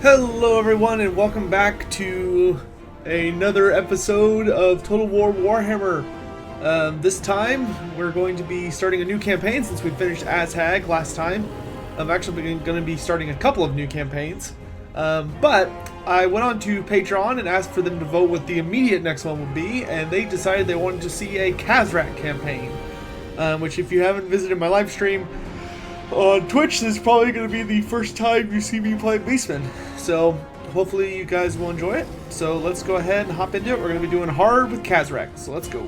Hello everyone and welcome back to another episode of Total War Warhammer. This time we're going to be starting a new campaign since we finished Azhag last time. I'm actually going to be starting a couple of new campaigns. But I went on to Patreon and asked for them to vote what the immediate next one would be, and they decided they wanted to see a Khazrak campaign. Which, if you haven't visited my live stream on Twitch, this is probably going to be the first time you see me play Beastmen. So hopefully you guys will enjoy it. So let's go ahead and hop into it. We're going to be doing hard with Khazrak. So let's go.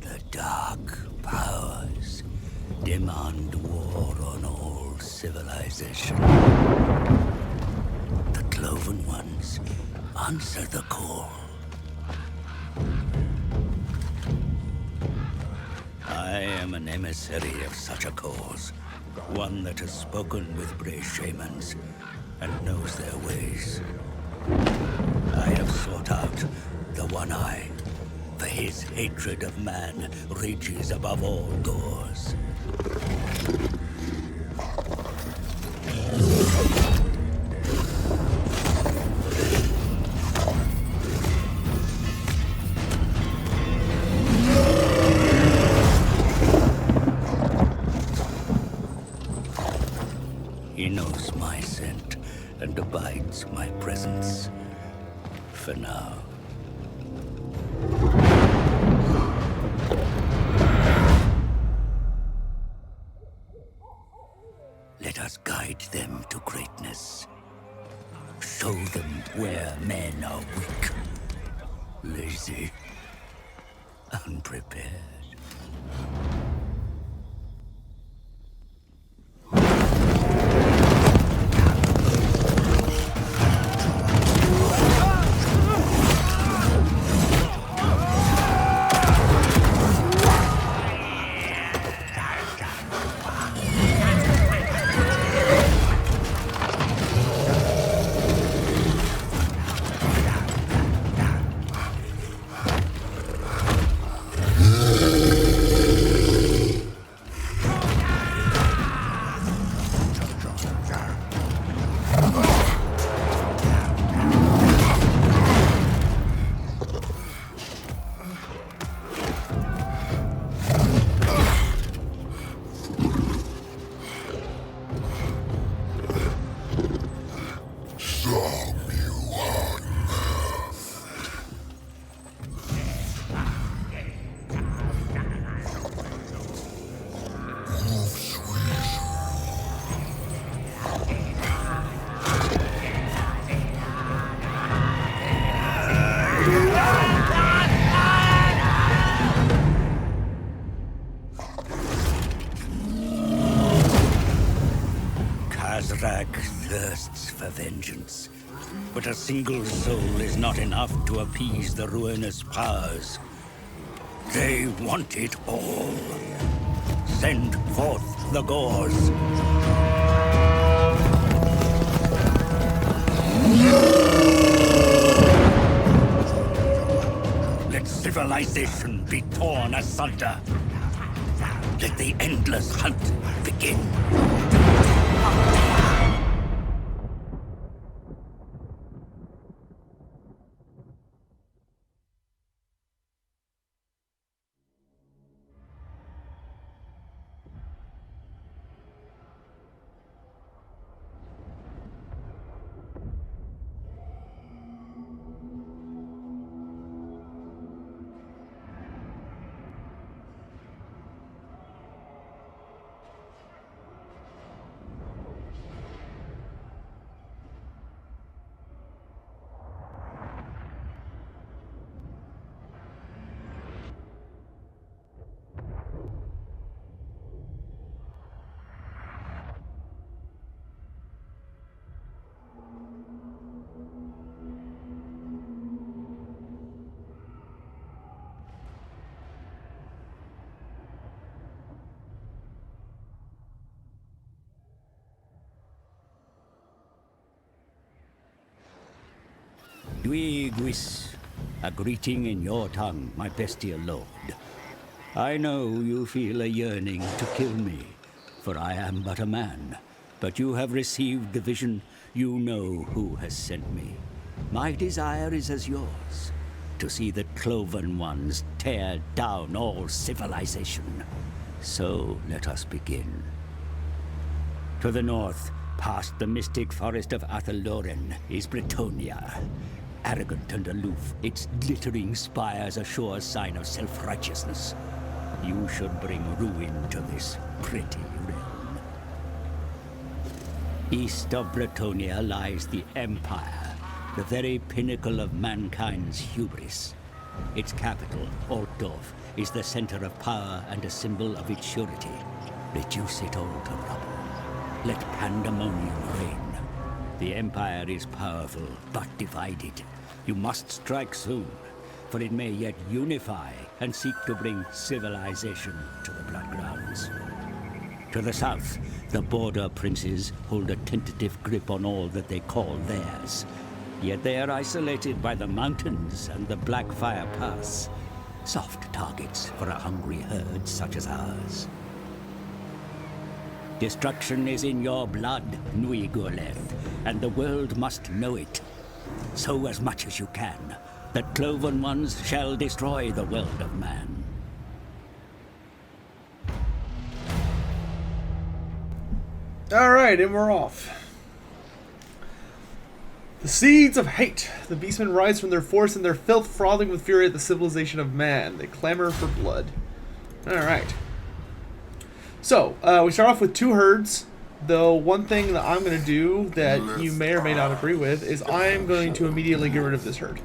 The dark powers demand war on all civilization. The cloven ones answer the call. I am an emissary of such a cause, one that has spoken with brave shamans and knows their ways. I have sought out the One Eye, for his hatred of man reaches above all doors. He knows my scent and abides my presence. For now. Let us guide them to greatness. Show them where men are weak, lazy, unprepared. Khazrak thirsts for vengeance, but a single soul is not enough to appease the ruinous powers. They want it all. Send forth the Gores. Let civilization be torn asunder. Let the endless hunt begin. Duiguis, a greeting in your tongue, my bestial lord. I know you feel a yearning to kill me, for I am but a man. But you have received the vision. You know who has sent me. My desire is as yours, to see the cloven ones tear down all civilization. So let us begin. To the north, past the mystic forest of Athalloren, is Bretonia. Arrogant and aloof, its glittering spires a sure sign of self-righteousness. You should bring ruin to this pretty realm. East of Bretonia lies the Empire, the very pinnacle of mankind's hubris. Its capital, Altdorf, is the center of power and a symbol of its surety. Reduce it all to rubble. Let pandemonium reign. The Empire is powerful, but divided. You must strike soon, for it may yet unify and seek to bring civilization to the Bloodgrounds. To the south, the border princes hold a tentative grip on all that they call theirs. Yet they are isolated by the mountains and the Blackfire Pass. Soft targets for a hungry herd such as ours. Destruction is in your blood, Nui Gurleth, and the world must know it. Sow as much as you can. The cloven ones shall destroy the world of man. Alright, and we're off. The seeds of hate. The Beastmen rise from their force and their filth, frothing with fury at the civilization of man. They clamor for blood. Alright. So, we start off with 2 herds. Though one thing that I'm going to do that you may or may not agree with is I'm going to immediately get rid of this herd.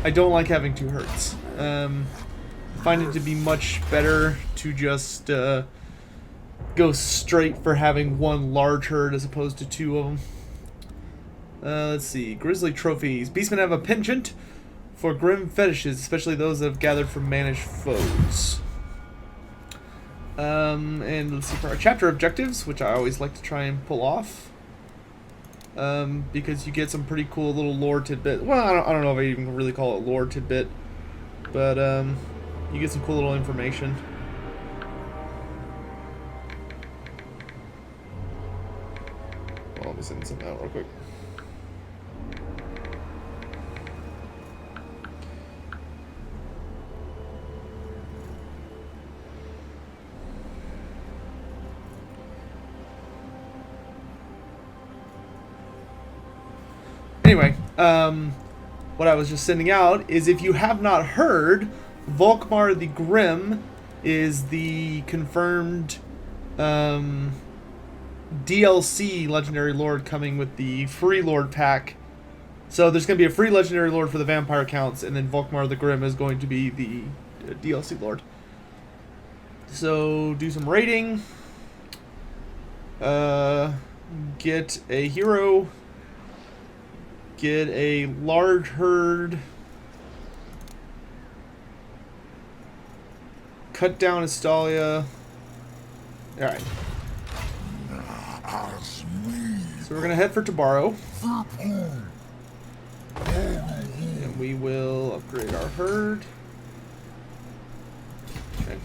I don't like having 2 herds. Find it to be much better to just go straight for having 1 large herd as opposed to 2 of them. Let's see. Grisly trophies. Beastmen have a penchant for grim fetishes, especially those that have gathered from managed foes. And let's see, for our chapter objectives, which I always like to try and pull off, because you get some pretty cool little lore tidbit. Well, I don't know if I even really call it lore tidbit, but you get some cool little information. Well, let me send something out real quick. Anyway, what I was just sending out is, if you have not heard, Volkmar the Grim is the confirmed DLC Legendary Lord coming with the free Lord pack. So there's going to be a free Legendary Lord for the Vampire counts, and then Volkmar the Grim is going to be the DLC Lord. So do some raiding. Get a hero. Get a large herd. Cut down Estalia. Alright. So we're going to head for Tabaro. And we will upgrade our herd. Okay.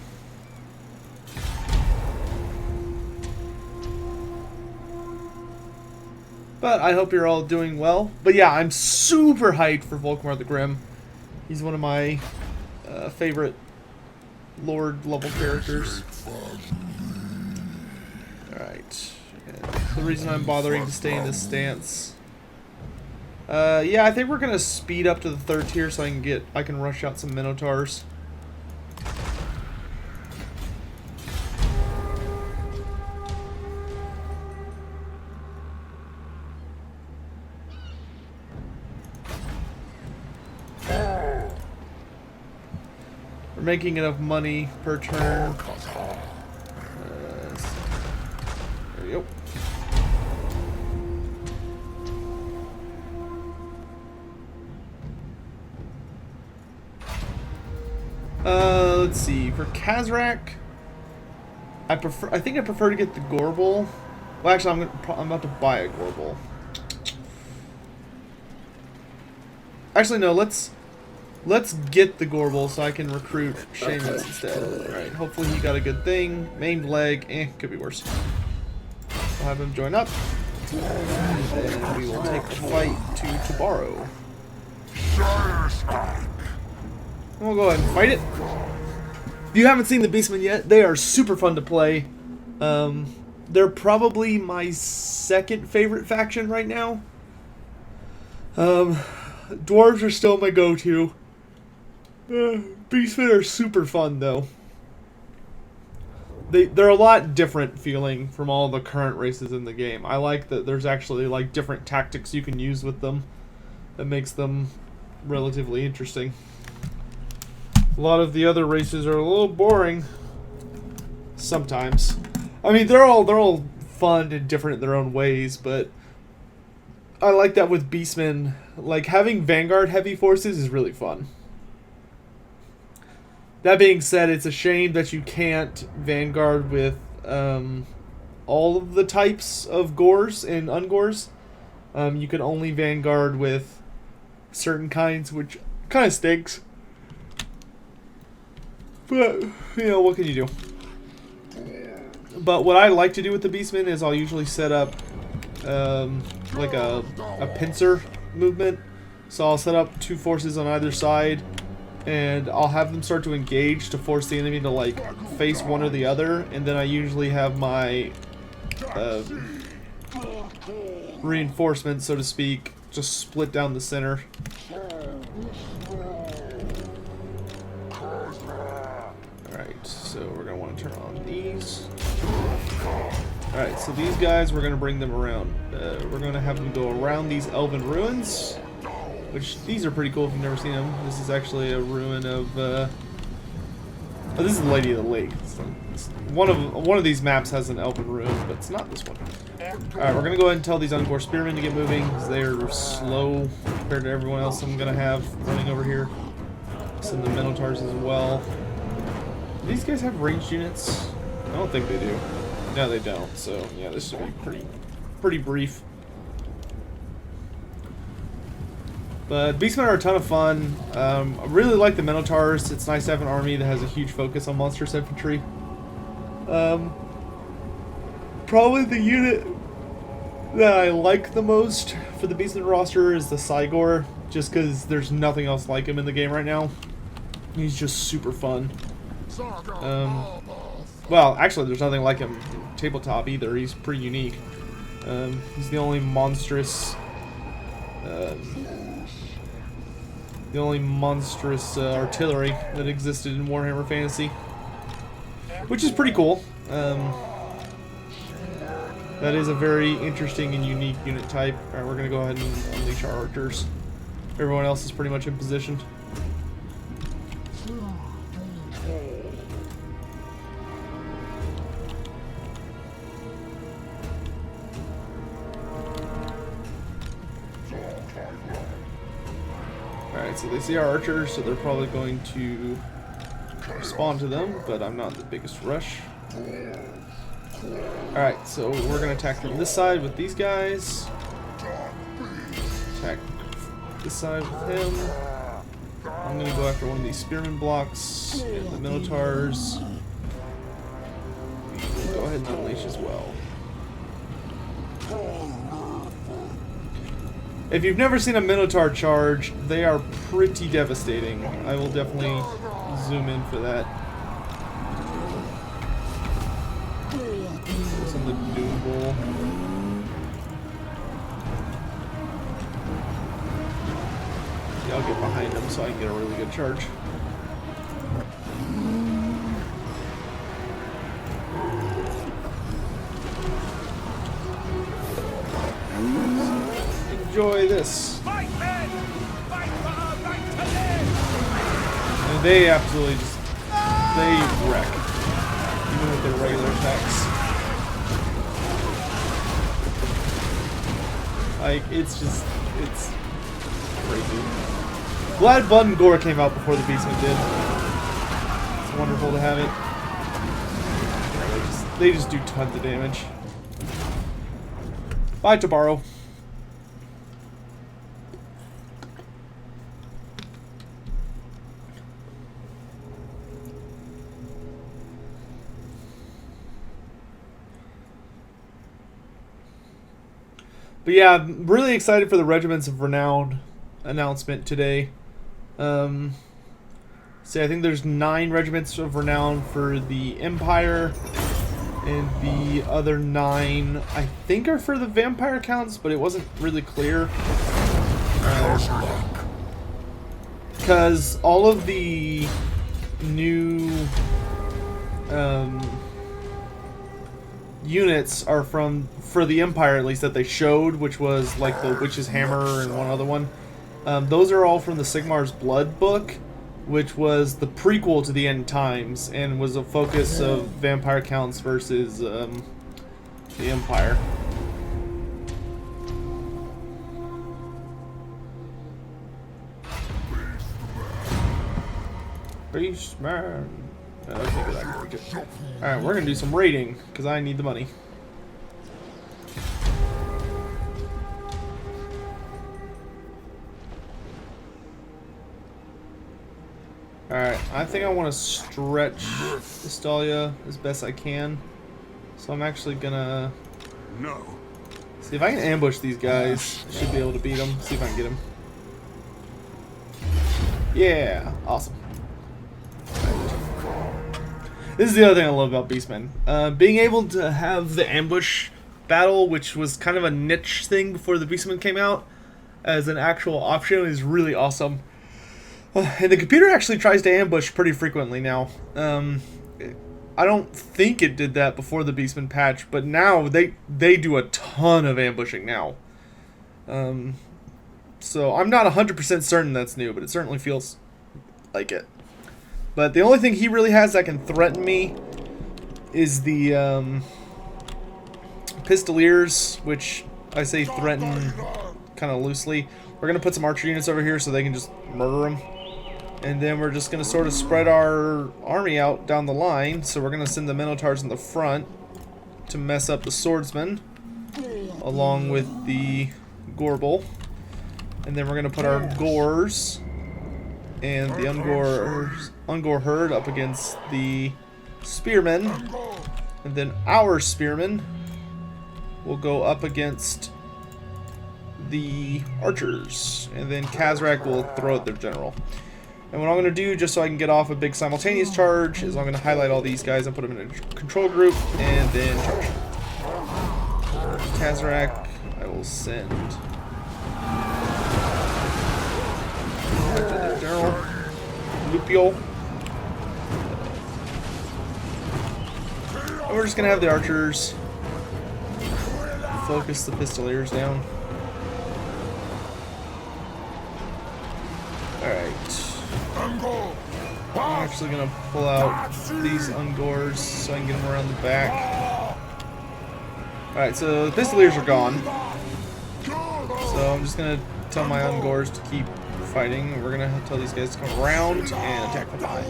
But I hope you're all doing well. But yeah, I'm super hyped for Volkmar the Grim. He's one of my favorite Lord level characters. Alright. The reason I'm bothering to stay in this stance. Yeah, I think we're gonna speed up to the 3rd tier so I can rush out some Minotaurs. We're making enough money per turn. There we go. Let's see. For Khazrak, I think I prefer to get the Gorbel. Well, actually, I'm about to buy a Gorbel. Actually, no. Let's Let's get the Gorbel so I can recruit Seamus instead. Alright, hopefully he got a good thing. Maimed leg, could be worse. I'll have him join up. And then we will take the fight to Tabaro. And we'll go ahead and fight it. If you haven't seen the Beastmen yet, they are super fun to play. They're probably my second favorite faction right now. Dwarves are still my go-to. Beastmen are super fun though. They're a lot different feeling from all the current races in the game. I like that there's actually like different tactics you can use with them that makes them relatively interesting. A lot of the other races are a little boring sometimes. I mean, they're all fun and different in their own ways, but I like that with Beastmen. Like, having Vanguard heavy forces is really fun. That being said, it's a shame that you can't Vanguard with all of the types of Gores and Ungores. You can only Vanguard with certain kinds, which kind of stinks. But, you know, what can you do? But what I like to do with the Beastmen is I'll usually set up like a pincer movement. So I'll set up 2 forces on either side, and I'll have them start to engage to force the enemy to like face one or the other, and then I usually have my reinforcements, so to speak, just split down the center. Alright, so we're going to want to turn on these. Alright, so these guys, we're going to bring them around. We're going to have them go around these elven ruins, which these are pretty cool if you've never seen them. This is actually a ruin of, oh, this is the Lady of the Lake. So one of these maps has an elven ruin, but it's not this one. Alright, we're going to go ahead and tell these Ungor Spearmen to get moving, because they are slow compared to everyone else I'm going to have running over here. Send the Minotaurs as well. Do these guys have ranged units? I don't think they do. No, they don't. So, yeah, this should be pretty brief. But Beastmen are a ton of fun. I really like the Minotaurs. It's nice to have an army that has a huge focus on monstrous infantry. Probably the unit that I like the most for the Beastmen roster is the Cygor, just because there's nothing else like him in the game right now. He's just super fun. Well, actually, there's nothing like him in tabletop either. He's pretty unique. He's the only monstrous artillery that existed in Warhammer Fantasy, which is pretty cool. That is a very interesting and unique unit type. Alright, we're going to go ahead and unleash our archers. Everyone else is pretty much in position. Alright, so they see our archers, so they're probably going to respond to them, but I'm not in the biggest rush. Alright, so we're going to attack from this side with these guys. Attack this side with him. I'm going to go after one of these spearman blocks and the Minotaurs. We'll go ahead and unleash as well. If you've never seen a Minotaur charge, they are pretty devastating. I will definitely zoom in for that. Some of the Doom Bull. Yeah, I'll get behind them so I can get a really good charge. Enjoy this. And they absolutely just, they wreck. Even with their regular attacks. Like, it's crazy. Glad Blood and Gore came out before the Beastmen did. It's wonderful to have it. They just do tons of damage. Bye, Tabaro. But yeah, I'm really excited for the Regiments of Renown announcement today. See, I think there's 9 Regiments of Renown for the Empire, and the other 9, I think, are for the Vampire Counts, but it wasn't really clear. Because all of the new units are for the Empire, at least, that they showed, which was like the Witch's Hammer and one other one. Those are all from the Sigmar's Blood book, which was the prequel to the End Times and was a focus of Vampire Counts versus the Empire. Beastmen. Alright, we're gonna do some raiding because I need the money. Alright, I think I want to stretch Estalia as best I can. So I'm actually gonna see if I can ambush these guys. I should be able to beat them. See if I can get them. Yeah, awesome. This is the other thing I love about Beastmen. Being able to have the ambush battle, which was kind of a niche thing before the Beastmen came out, as an actual option is really awesome. And the computer actually tries to ambush pretty frequently now. I don't think it did that before the Beastmen patch, but now they do a ton of ambushing now. So I'm not 100% certain that's new, but it certainly feels like it. But the only thing he really has that can threaten me is the Pistoliers, which I say threaten kind of loosely. We're going to put some archer units over here so they can just murder them. And then we're just going to sort of spread our army out down the line. So we're going to send the Minotaurs in the front to mess up the swordsmen, along with the Gorbel. And then we're going to put our Gors and the Ungor herd up against the Spearmen. And then our Spearmen will go up against the Archers. And then Khazrak will throw at their general. And what I'm going to do, just so I can get off a big simultaneous charge, is I'm going to highlight all these guys and put them in a control group, and then charge. Khazrak, I will send after the general. Lupio. And we're just going to have the archers focus the Pistoliers down. Alright. I'm actually going to pull out these Ungors so I can get them around the back. Alright, so the Pistoliers are gone. So I'm just going to tell my Ungors to keep fighting. We're going to tell these guys to come around and attack from behind.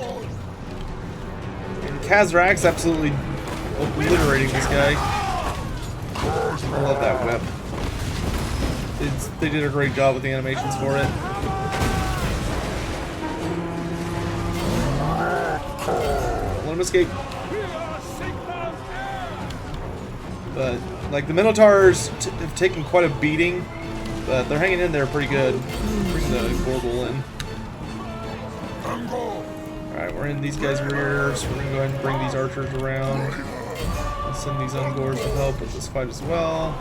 And Khazrak's absolutely obliterating this guy. I love that whip. They did a great job with the animations for it. Let him escape. But, like, the Minotaurs have taken quite a beating, but they're hanging in there pretty good. Bring the Gorbel in. Alright, we're in these guys' rear, so we're going to go ahead and bring these archers around. And send these Ungors to help with this fight as well.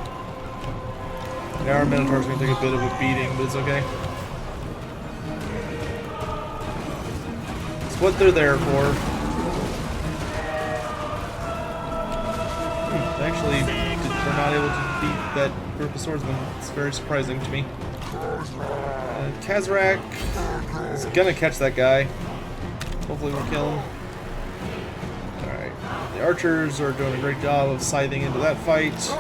Now our Minotaurs are going to take a bit of a beating, but it's okay. It's what they're there for. Actually, they're not able to beat that group of swordsmen. It's very surprising to me. Khazrak is gonna catch that guy. Hopefully we'll kill him. Alright. The archers are doing a great job of scything into that fight.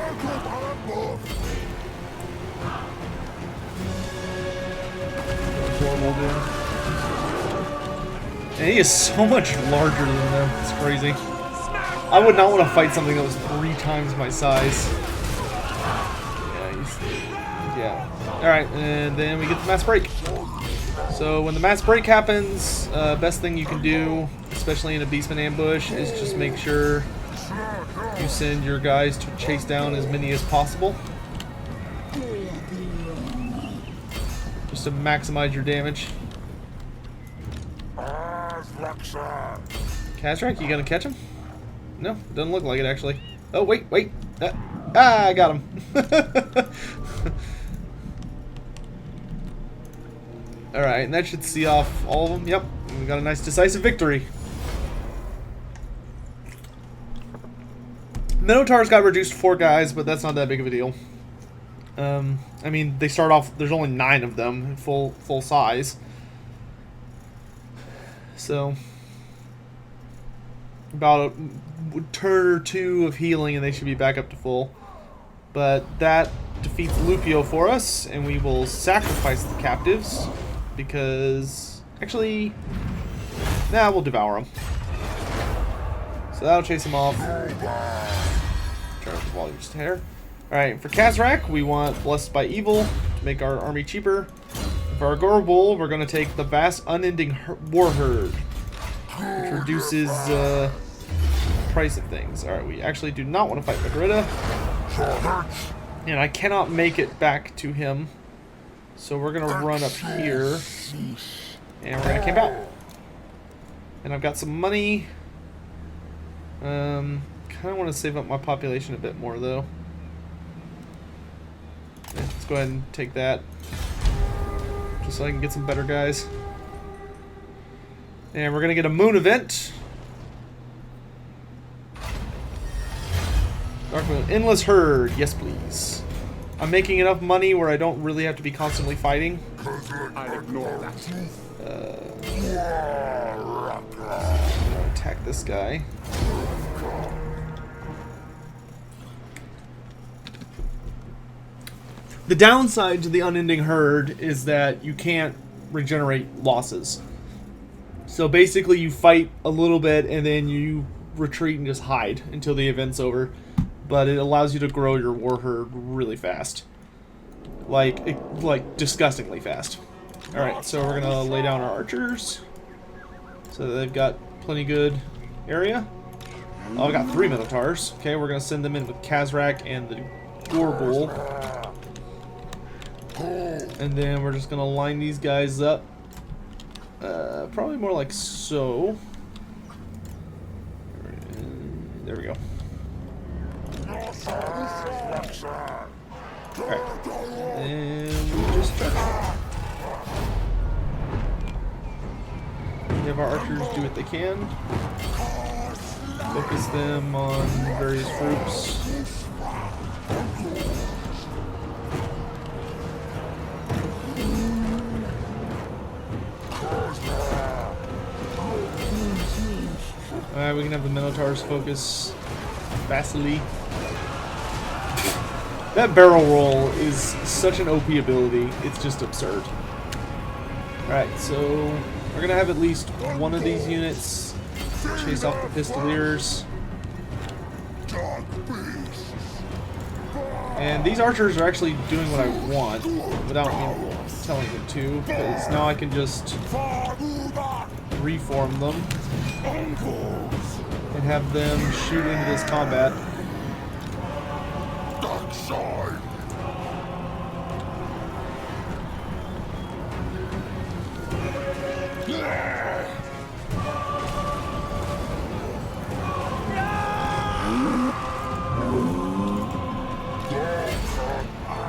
And he is so much larger than them. It's crazy. I would not want to fight something that was 3 times my size. Yeah. Alright, and then we get the mass break. So when the mass break happens, best thing you can do, especially in a Beastman ambush, is just make sure you send your guys to chase down as many as possible. just to maximize your damage. Khazrak, you gonna catch him? No, doesn't look like it actually. Oh, wait. I got him. Alright, and that should see off all of them. Yep, we got a nice decisive victory. Minotaurs got reduced to 4 guys, but that's not that big of a deal. I mean, they start off, there's only 9 of them, full size. So, about a turn or 2 of healing and they should be back up to full. But that defeats Lupio for us, and we will sacrifice the captives, because, actually, nah, we'll devour them. So that'll chase them off. Turn up the volume just a hair. Alright, for Khazrak, we want Blessed by Evil to make our army cheaper. For our Gorbul, we're going to take the Vast Unending Warherd, which reduces price of things. Alright, we actually do not want to fight Magritta. And I cannot make it back to him. So we're going to run up here. And we're going to camp out. And I've got some money. Kind of want to save up my population a bit more, though. Let's go ahead and take that. Just so I can get some better guys. And we're going to get a moon event. Dark Moon. Endless Herd. Yes, please. I'm making enough money where I don't really have to be constantly fighting. I'll ignore that. I'm gonna attack this guy. The downside to the Unending Herd is that you can't regenerate losses. So basically you fight a little bit and then you retreat and just hide until the event's over. But it allows you to grow your Warherd really fast. Like disgustingly fast. Alright, so we're gonna lay down our archers. So that they've got plenty good area. Oh, I got 3 Minotaurs. Okay, we're gonna send them in with Khazrak and the Gorbul. And then we're just gonna line these guys up. Probably more like so. There we go. Alright. And we just have our archers do what they can. Focus them on various groups. Alright, we can have the Minotaurs focus Vasily. That barrel roll is such an OP ability, it's just absurd. Alright, so we're gonna have at least one of these units chase off the Pistoliers. And these archers are actually doing what I want without me telling them to, because now I can just reform them and have them shoot into this combat.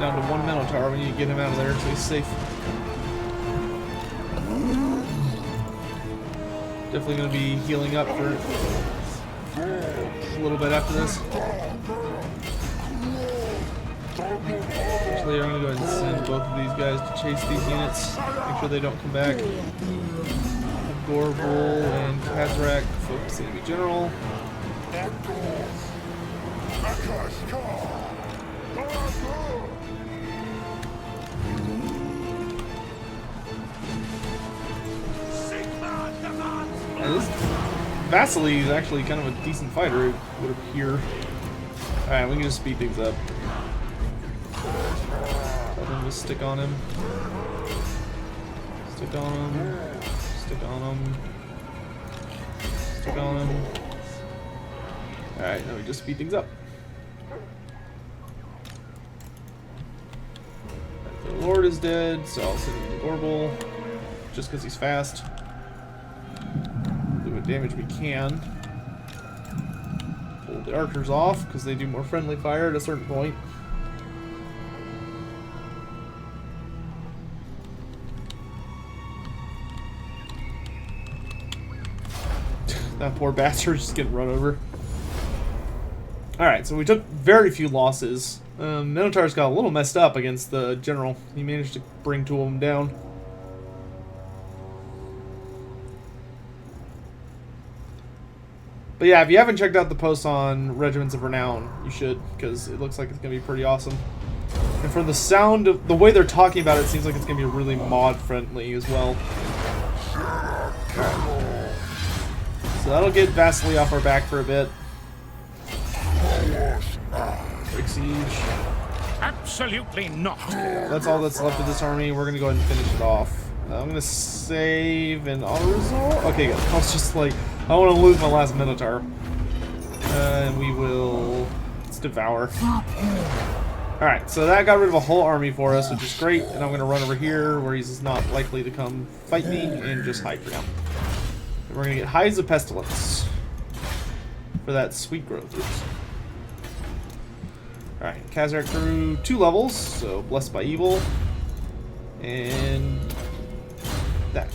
Down to 1 Minotaur. We need to get him out of there so he's safe. Definitely going to be healing up for a little bit after this. Actually, I'm going to go ahead and send both of these guys to chase these units. Make sure they don't come back. Gorbul and Khazrak focus enemy general. This Vasily is actually kind of a decent fighter, it would appear. Alright, we can just speed things up. Tell them to stick on him. Stick on him. Stick on him. Stick on him. Alright, now we just speed things up. Lord is dead, so I'll send him the Gorbel just because he's fast. Do what damage we can. Pull the archers off because they do more friendly fire at a certain point. That poor bastard's just getting run over. Alright, so we took very few losses. Minotaur's got a little messed up against the general. He managed to bring two of them down. But yeah, if you haven't checked out the posts on Regiments of Renown, you should, because it looks like it's going to be pretty awesome. And from the sound of the way they're talking about it, it seems like it's going to be really mod-friendly as well. Right. So that'll get Vasily off our back for a bit. Break siege. Absolutely not. Yeah, that's all that's left of this army. We're going to go ahead and finish it off. I'm going to save and auto-resolve. Okay, good. I was just like, I don't want to lose my last Minotaur. And we will... Let's devour. Alright, so that got rid of a whole army for us, which is great. And I'm going to run over here where he's not likely to come fight me and just hide for now. And we're going to get Hides of Pestilence for that sweet growth. Oops. Alright, Khazrak grew 2 levels, so Blessed by Evil. And that.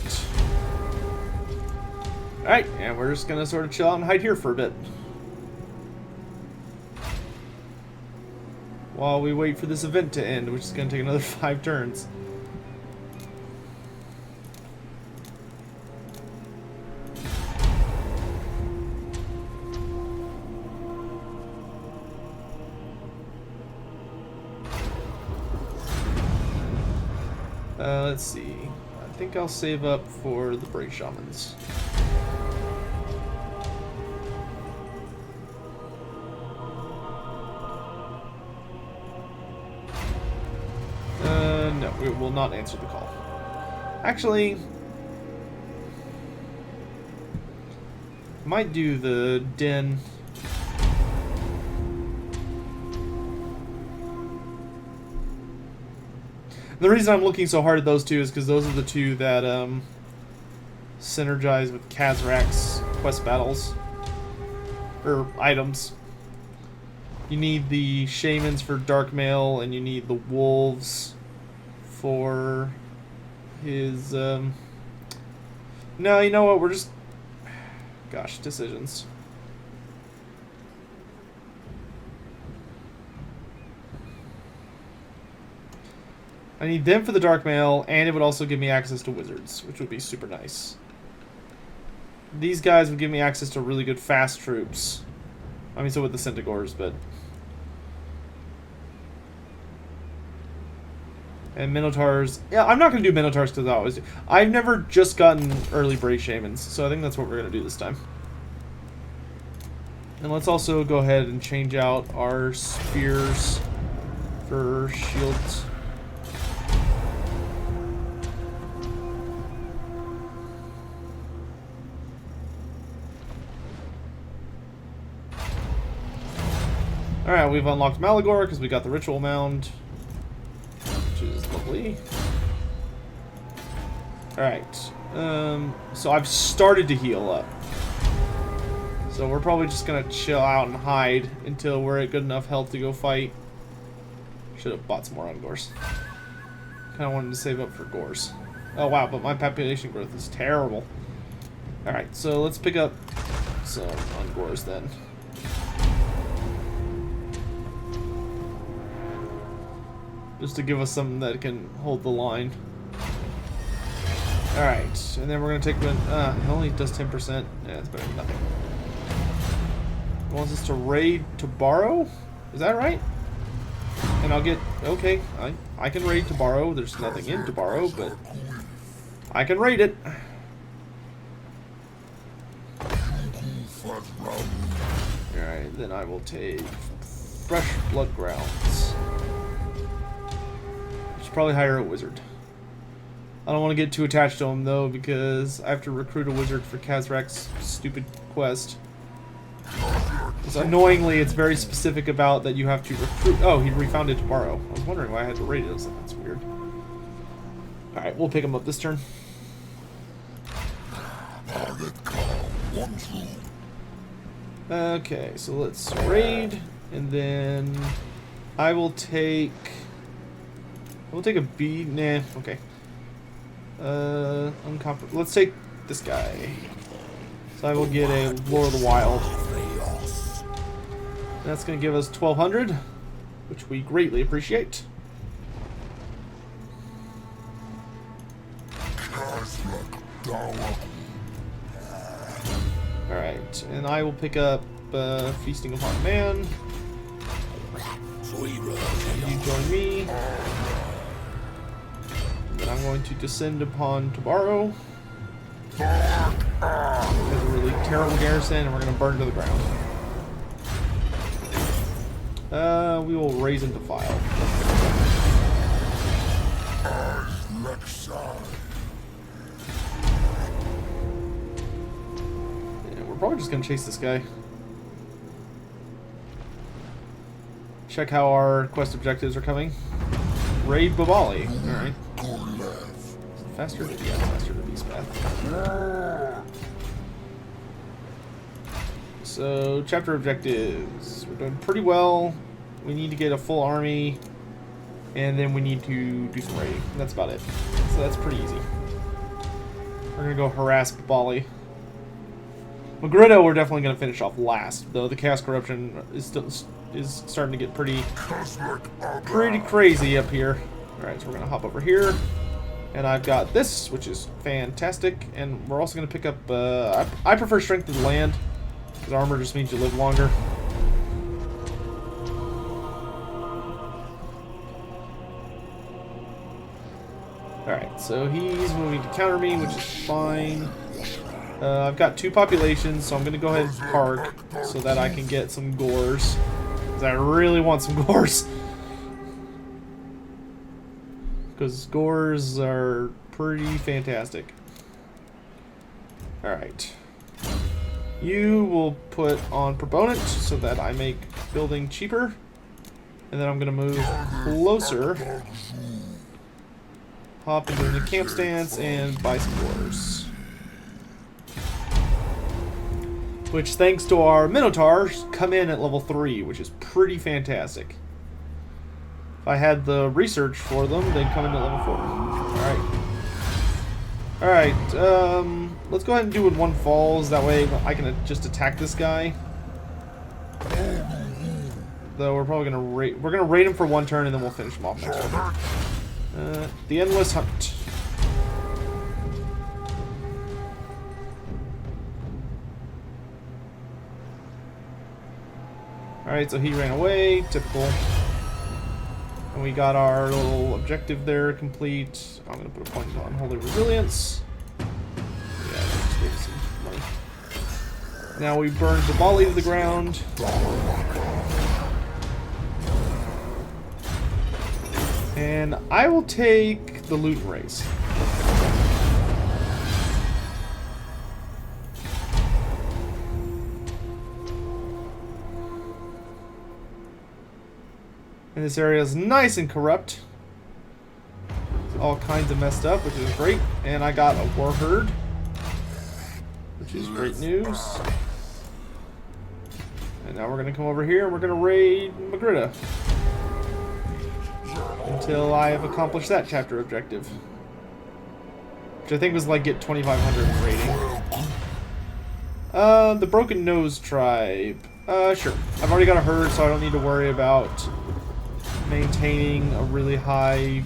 Alright, and we're just gonna sort of chill out and hide here for a bit. While we wait for this event to end, which is gonna take another 5 turns. Let's see. I think I'll save up for the Brave Shamans. No, we will not answer the call. Actually, might do the den. The reason I'm looking so hard at those two is because those are the two that synergize with Khazrak's quest battles. Or items. You need the Shamans for Dark Mail, and you need the Wolves for his... No, you know what? We're just... Gosh, decisions. I need them for the Dark Mail, and it would also give me access to wizards, which would be super nice. These guys would give me access to really good fast troops. I mean, so would the Centaurs, but... And Minotaurs... Yeah, I'm not going to do Minotaurs because I always do. I've never just gotten early Brave Shamans, so I think that's what we're going to do this time. And let's also go ahead and change out our spears for shields. Alright, we've unlocked Malagor because we got the Ritual Mound, which is lovely. Alright, so I've started to heal up. So we're probably just going to chill out and hide until we're at good enough health to go fight. Should have bought some more Ungors. Kind of wanted to save up for Gors. Oh wow, but my population growth is terrible. Alright, so let's pick up some Ungors then. Just to give us something that can hold the line. Alright, and then we're going to take one. It only does 10%. Yeah, it's better than nothing. It wants us to raid to borrow? Is that right? And I'll get... Okay, I can raid to borrow. There's nothing in to borrow, but I can raid it. Alright, then I will take Fresh Blood Grounds. Probably hire a wizard. I don't want to get too attached to him though, because I have to recruit a wizard for Khazrak's stupid quest. So annoyingly, it's very specific about that you have to recruit. Oh, he refound it to borrow. I was wondering why I had to raid it. I was like, that's weird. Alright, we'll pick him up this turn. Okay, so let's raid, and then I will take a B. Nah, okay. Let's take this guy. So I will get a Lord of the Wild. That's going to give us 1,200, which we greatly appreciate. Alright, and I will pick up Feasting Upon Man. You join me. And then I'm going to descend upon Tabaro. Has a really terrible garrison, and we're going to burn to the ground. We will raise and defile. We're probably just going to chase this guy. Check how our quest objectives are coming. Raid Babali. Alright. Faster? Yeah, faster to Beast Path. So, chapter objectives. We're doing pretty well. We need to get a full army. And then we need to do some raiding. That's about it. So that's pretty easy. We're going to go harass Babali. Magritta we're definitely going to finish off last, though the Chaos Corruption is starting to get pretty crazy up here. Alright, so we're going to hop over here. And I've got this, which is fantastic. And we're also going to pick up... I prefer Strength of the Land, because armor just means you live longer. Alright, so he's moving to counter me, which is fine. I've got 2 populations, so I'm going to go ahead and park so that I can get some gores. Because I really want some gores. Because gores are pretty fantastic. Alright. You will put on proponent so that I make building cheaper. And then I'm going to move closer. Hop into the camp stance and buy some gores. Which, thanks to our Minotaurs, come in at level 3, which is pretty fantastic. If I had the research for them, they'd come in at level 4. Alright. Alright, let's go ahead and do it one falls, that way I can just attack this guy. Though we're probably gonna raid him for 1 turn and then we'll finish him off next turn. The Endless Hunt. Alright, so he ran away, typical. And we got our little objective there complete. I'm going to put a point on Holy Resilience. Yeah, just give us some money. Now we burned the Bali to the ground. And I will take the loot and race. And this area is nice and corrupt. It's all kinds of messed up, which is great. And I got a Warherd, which is great news. And now we're going to come over here and we're going to raid Magritta. Until I have accomplished that chapter objective. Which I think was like get 2,500 rating. The Broken Nose Tribe. Sure. I've already got a herd, so I don't need to worry about maintaining a really high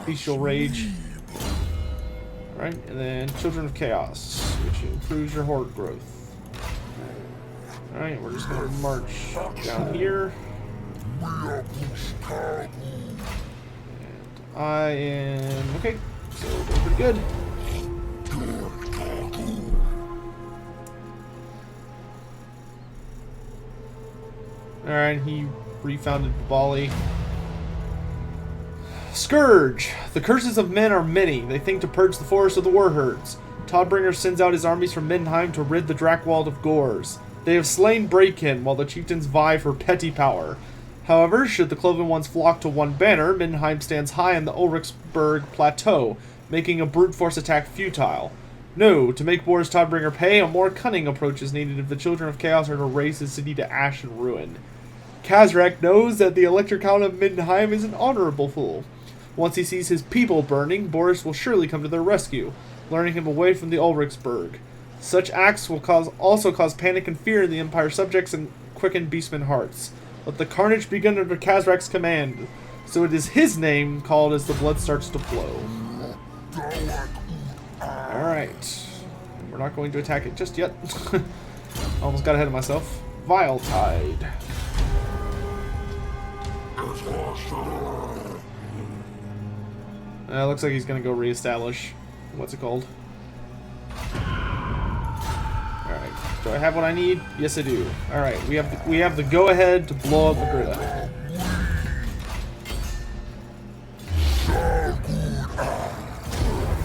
bestial rage. Alright, and then Children of Chaos, which improves your horde growth. Alright, we're just going to march down here. And I am... okay, so we're doing pretty good. Alright, he refounded Bali. Scourge! The curses of men are many. They think to purge the forest of the Warherds. Todbringer sends out his armies from Mindenheim to rid the Drakewald of gores. They have slain Breakin, while the chieftains vie for petty power. However, should the Cloven Ones flock to one banner, Mindenheim stands high on the Ulrichsburg Plateau, making a brute force attack futile. No, to make Boris Todbringer pay, a more cunning approach is needed if the Children of Chaos are to raise the city to ash and ruin. Khazrak knows that the Elector Count of Mindenheim is an honorable fool. Once he sees his people burning, Boris will surely come to their rescue, luring him away from the Ulrichsburg. Such acts will also cause panic and fear in the Empire's subjects and quicken Beastmen hearts. Let the carnage begin under Khazrak's command, so it is his name called as the blood starts to flow. Alright. We're not going to attack it just yet. Almost got ahead of myself. Vile Tide. Looks like he's going to go reestablish. What's it called? Alright. Do I have what I need? Yes, I do. Alright. We have the go-ahead to blow up Magritta.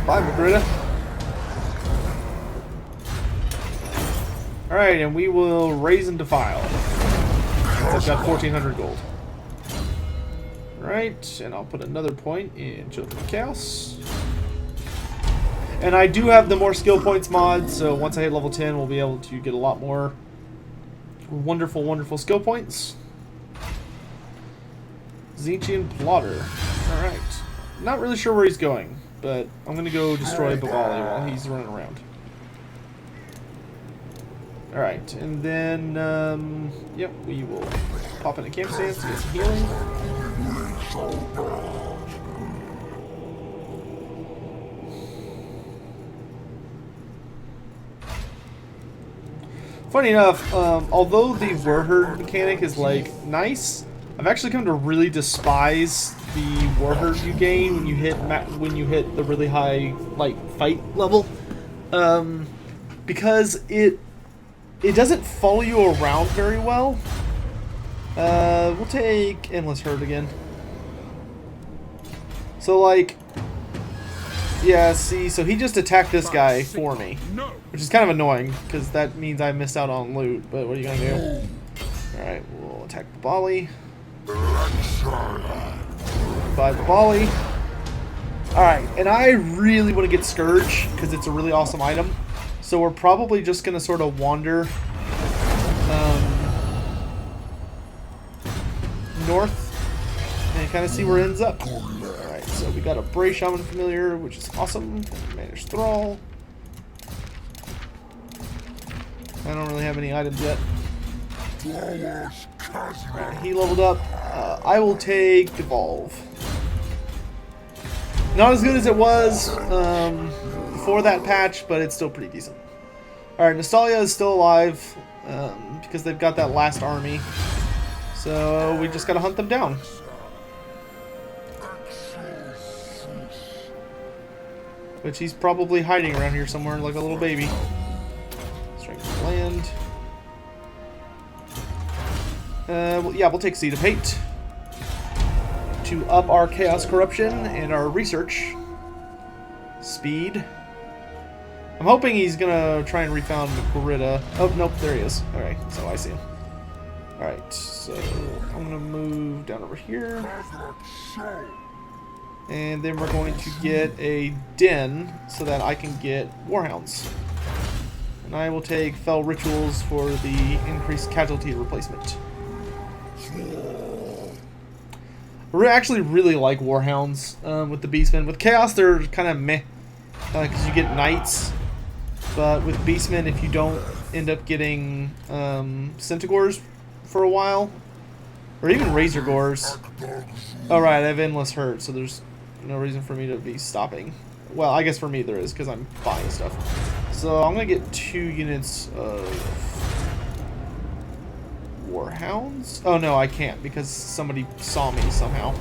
Bye, Magritta. Alright, and we will raise and defile. I've got 1,400 gold. Right, and I'll put another point in Children of Chaos. And I do have the more skill points mod, so once I hit level 10, we'll be able to get a lot more wonderful, wonderful skill points. Zinchian Plotter. Alright. Not really sure where he's going, but I'm going to go destroy Bavali while he's running around. Alright, and then, yep, we will pop in a camp stance to get some healing. Funny enough, although the Warherd mechanic is, like, nice, I've actually come to really despise the Warherd you gain when you hit the really high, like, fight level. Because it doesn't follow you around very well. We'll take Endless Herd again. So, like, yeah, see, so he just attacked this guy for me, which is kind of annoying, because that means I missed out on loot, but what are you going to do? Alright, we'll attack the Bali. By the Bali. Alright, and I really want to get Scourge, because it's a really awesome item. So we're probably just going to sort of wander north and kind of see where it ends up. Alright, so we got a Bray Shaman Familiar, which is awesome. Managed Thrall. I don't really have any items yet. Alright, he leveled up. I will take Devolve. Not as good as it was before that patch, but it's still pretty decent. Alright, Nostalgia is still alive because they've got that last army. So we just gotta hunt them down. Which he's probably hiding around here somewhere like a little baby. Strength of land. Well, yeah, we'll take Seed of Hate to up our Chaos Corruption and our research speed. I'm hoping he's gonna try and refound Magritta. Oh, nope, there he is. Alright, so I see him. Alright, so I'm gonna move down over here. And then we're going to get a den so that I can get Warhounds. And I will take Fell Rituals for the increased casualty replacement. I actually really like Warhounds with the Beastmen. With Chaos, they're kind of meh, because you get Knights. But with Beastmen, if you don't end up getting Centigores for a while, or even Razor Gores. Alright, I have Endless Hurt, so there's no reason for me to be stopping. Well, I guess for me there is, because I'm buying stuff. So I'm going to get 2 units of Warhounds. Oh no, I can't, because somebody saw me somehow.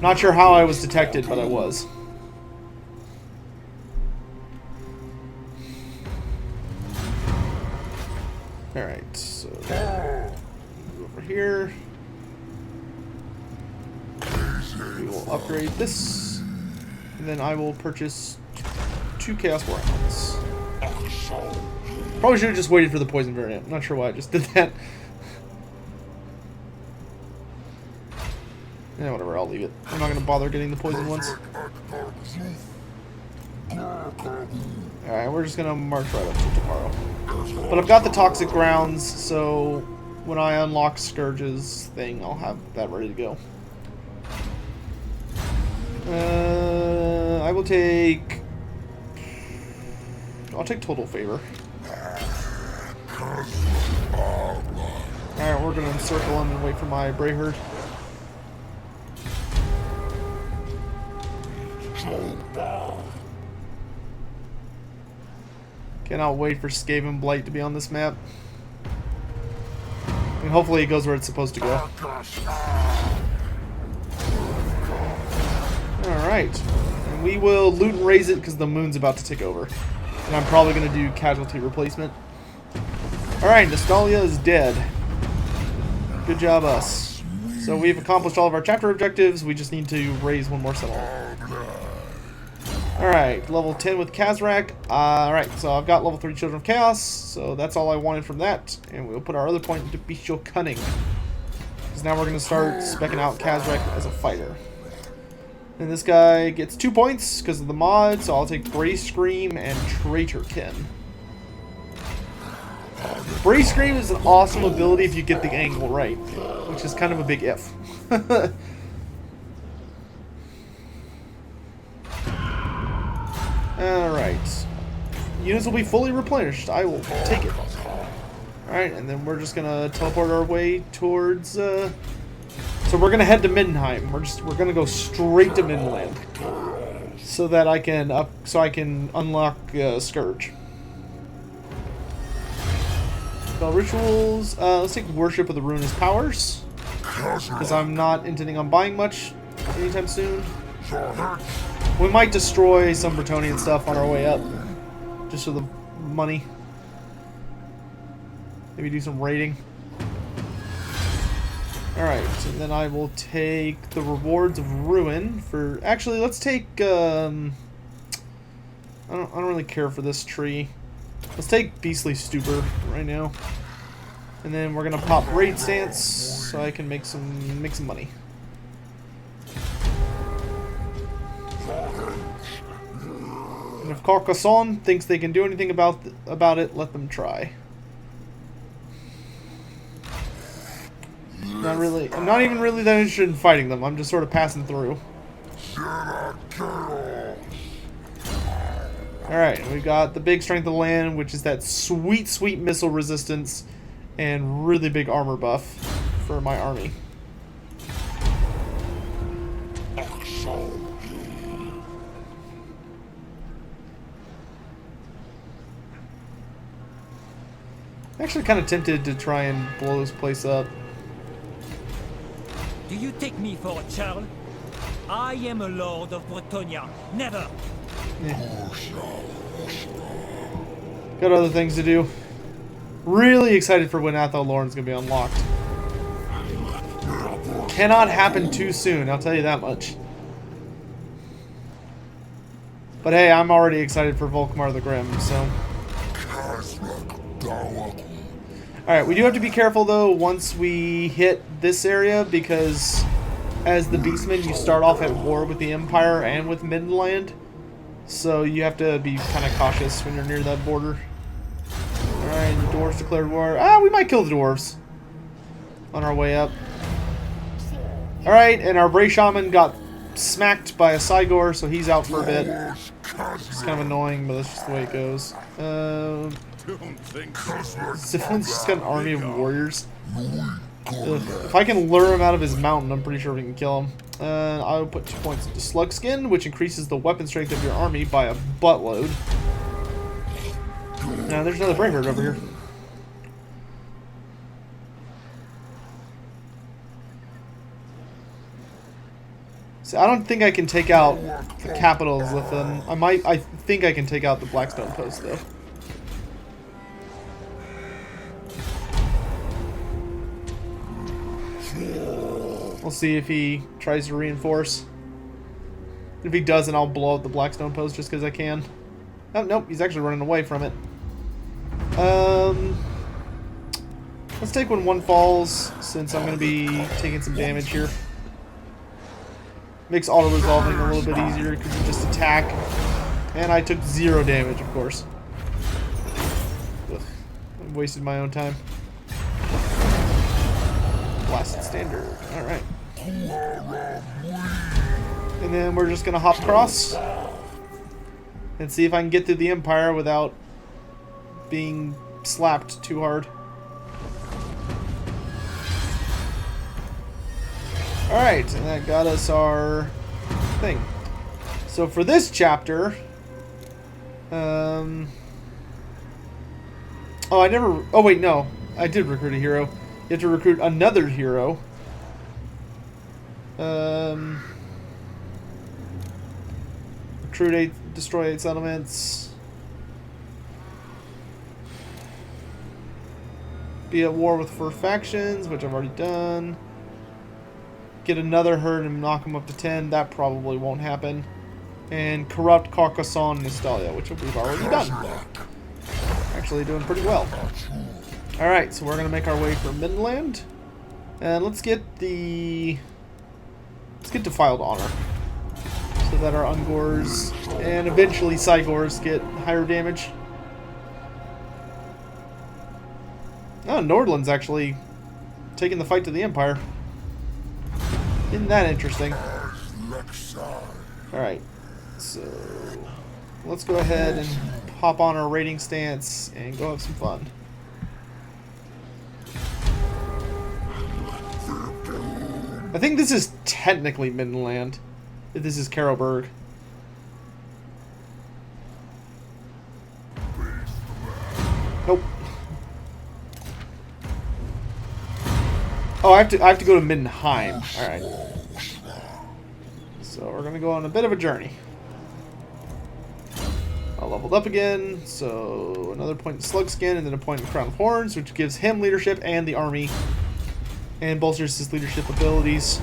Not sure how I was detected, but I was. Alright, so move over here. We will upgrade this, and then I will purchase 2 Chaos Warhounds. Probably should have just waited for the poison variant. I'm not sure why I just did that. Yeah, whatever, I'll leave it. I'm not going to bother getting the poison ones. Alright, we're just going to march right up to tomorrow. But I've got the toxic grounds, so when I unlock Scourge's thing, I'll have that ready to go. I will take... I'll take Total Favor. Alright, we're going to encircle him and wait for my Warherd. Cannot wait for Skaven Blight to be on this map. And hopefully it goes where it's supposed to go. Alright. And we will loot and raise it because the moon's about to take over. And I'm probably going to do casualty replacement. Alright, Nostalgia is dead. Good job, us. So we've accomplished all of our chapter objectives. We just need to raise one more settlement. Alright, level 10 with Khazrak. Alright, so I've got level 3 Children of Chaos, so that's all I wanted from that. And we'll put our other point into Bestial Cunning. Because now we're going to start speccing out Khazrak as a fighter. And this guy gets 2 points because of the mod, so I'll take Brave Scream and Traitor Kin. Brave Scream is an awesome ability if you get the angle right, which is kind of a big if. Alright. Units will be fully replenished. I will take it. Alright, and then we're just gonna teleport our way towards so we're gonna head to Middenheim. We're gonna go straight to Midland. So that I can unlock Scourge. Spell rituals. Let's take Worship of the Ruinous Powers. Because I'm not intending on buying much anytime soon. We might destroy some Bretonnian stuff on our way up. Just for the money. Maybe do some raiding. Alright, and then I will take the Rewards of Ruin for... Actually, let's take... I don't really care for this tree. Let's take Beastly Stupor right now. And then we're gonna pop Raid Stance so I can make some money. And if Carcassonne thinks they can do anything about it, let them try. Not really. I'm not even really that interested in fighting them. I'm just sort of passing through. Alright, we got the big Strength of the Land, which is that sweet, sweet missile resistance and really big armor buff for my army. I'm actually kind of tempted to try and blow this place up. Do you take me for a child? I am a lord of Bretonia. Never. Yeah. Got other things to do. Really excited for when Athel Lauren's gonna be unlocked. Cannot happen too soon, I'll tell you that much. But hey, I'm already excited for Volkmar the Grim, so... Alright, we do have to be careful though once we hit this area, because as the Beastmen you start off at war with the Empire and with Midland. So you have to be kind of cautious when you're near that border. Alright, the dwarves declared war. Ah, we might kill the dwarves on our way up. Alright, and our Bray Shaman got smacked by a Cygor, so he's out for a bit. It's kind of annoying, but that's just the way it goes. Ziflin's just got an army of warriors. If I can lure him out of his mountain, I'm pretty sure we can kill him. I will put 2 points into Slug Skin, which increases the weapon strength of your army by a buttload. Now there's another Warherd over here. So I don't think I can take out the capitals with them. I think I can take out the Blackstone Post though. We'll see if he tries to reinforce. If he doesn't, I'll blow up the Blackstone Post just because I can. Oh, nope, he's actually running away from it. Let's take when one falls, since I'm going to be taking some damage here. Makes auto-resolving a little bit easier because you just attack. And I took 0 damage, of course. Ugh, I wasted my own time. Blasted standard. Alright. And then we're just gonna hop across and see if I can get through the Empire without being slapped too hard. Alright, and that got us our thing. So for this chapter, oh, I never, oh wait, no, I did recruit a hero. You have to recruit another hero. Recruit 8, destroy 8 settlements. Be at war with 4 factions, which I've already done. Get another herd and knock them up to 10. That probably won't happen. And corrupt Carcassonne and Estalia, which we've already done. Actually doing pretty well. Alright, so we're going to make our way for Midland. And let's get Defiled Honor. So that our Ungors and eventually Cygors get higher damage. Oh, Nordland's actually taking the fight to the Empire. Isn't that interesting? Alright, so let's go ahead and hop on our raiding stance and go have some fun. I think this is technically Midland, if this is Carroburg. Nope. Oh, I have to go to Mindenheim. Alright. So we're gonna go on a bit of a journey. I leveled up again, so another point in Slugskin and then a point in Crown of Horns, which gives him leadership and the army. And bolsters his leadership abilities,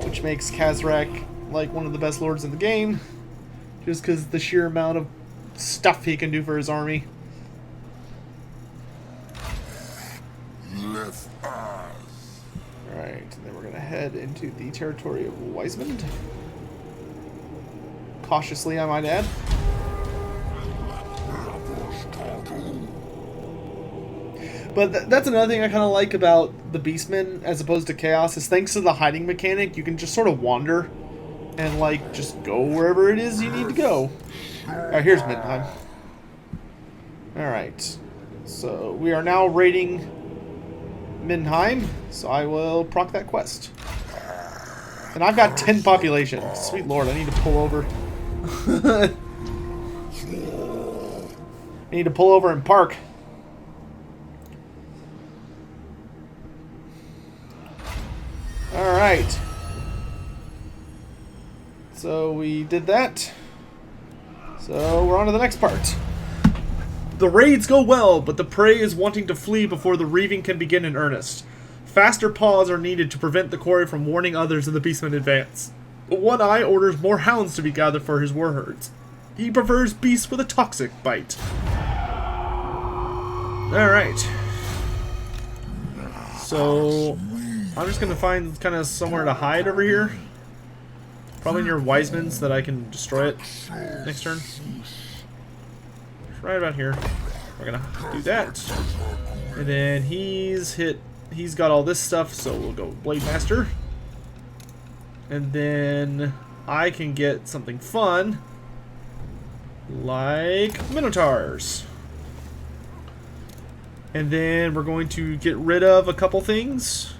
which makes Khazrak like one of the best lords in the game, just because the sheer amount of stuff he can do for his army. Alright, and then we're going to head into the territory of Weismund. Cautiously, I might add. But that's another thing I kind of like about the Beastmen as opposed to Chaos, is thanks to the hiding mechanic, you can just sort of wander and, like, just go wherever it is you need to go. Alright, here's Middenheim. Alright, so we are now raiding Middenheim, so I will proc that quest. And I've got 10 population. Sweet lord, I need to pull over. I need to pull over and park. Alright. So we did that. So we're on to the next part. The raids go well, but the prey is wanting to flee before the reaving can begin in earnest. Faster paws are needed to prevent the quarry from warning others of the Beastmen advance. But One Eye orders more hounds to be gathered for his warherds. He prefers beasts with a toxic bite. Alright. So I'm just going to find kind of somewhere to hide over here. Probably near Weismann's so that I can destroy it next turn. Right about here. We're going to do that. And then he's got all this stuff, so we'll go Blade Master. And then I can get something fun like Minotaurs. And then we're going to get rid of a couple things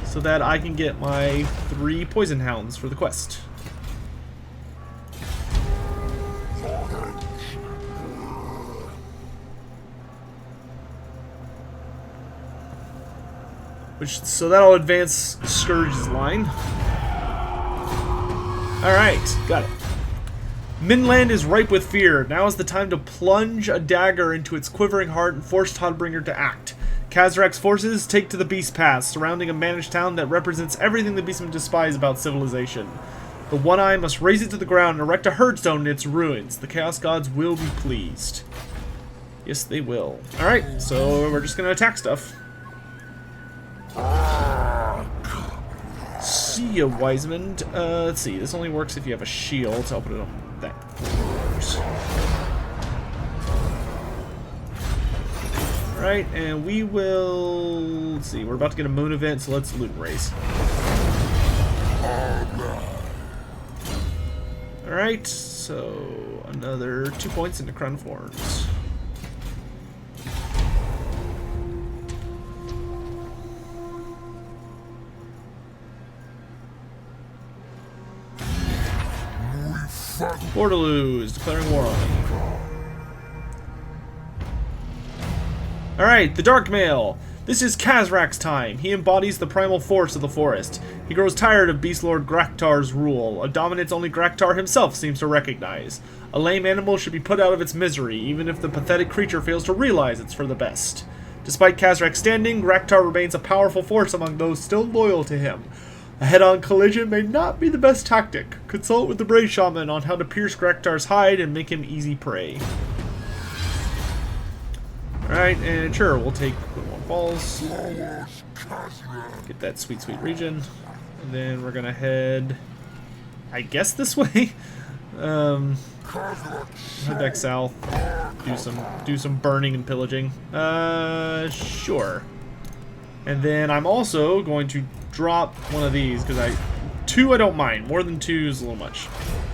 so that I can get my 3 Poison Hounds for the quest. So that'll advance Scourge's line. Alright, got it. Midland is ripe with fear. Now is the time to plunge a dagger into its quivering heart and force Todbringer to act. Khazrak's forces take to the Beast Pass, surrounding a managed town that represents everything the Beastmen despise about civilization. The One Eye must raise it to the ground and erect a herdstone in its ruins. The Chaos Gods will be pleased. Yes, they will. Alright, so we're just going to attack stuff. see you, Wiseman. Let's see. This only works if you have a shield, so I'll put it on that. Alright, and we will... Let's see. We're about to get a moon event, so let's loot and race. Alright, so another 2 points into Crown of Thorns. Bordaloo is declaring war on me. Alright, the Dark Male. This is Khazrak's time. He embodies the primal force of the forest. He grows tired of Beast Lord Graktar's rule, a dominance only Graktar himself seems to recognize. A lame animal should be put out of its misery, even if the pathetic creature fails to realize it's for the best. Despite Khazrak's standing, Graktar remains a powerful force among those still loyal to him. A head-on collision may not be the best tactic. Consult with the Brave Shaman on how to pierce Graktar's hide and make him easy prey. Alright, and sure, we'll take one falls. Get that sweet, sweet region. And then we're gonna head, I guess, this way. Head back south. Do some burning and pillaging. Sure. And then I'm also going to drop one of these, because two I don't mind. More than two is a little much.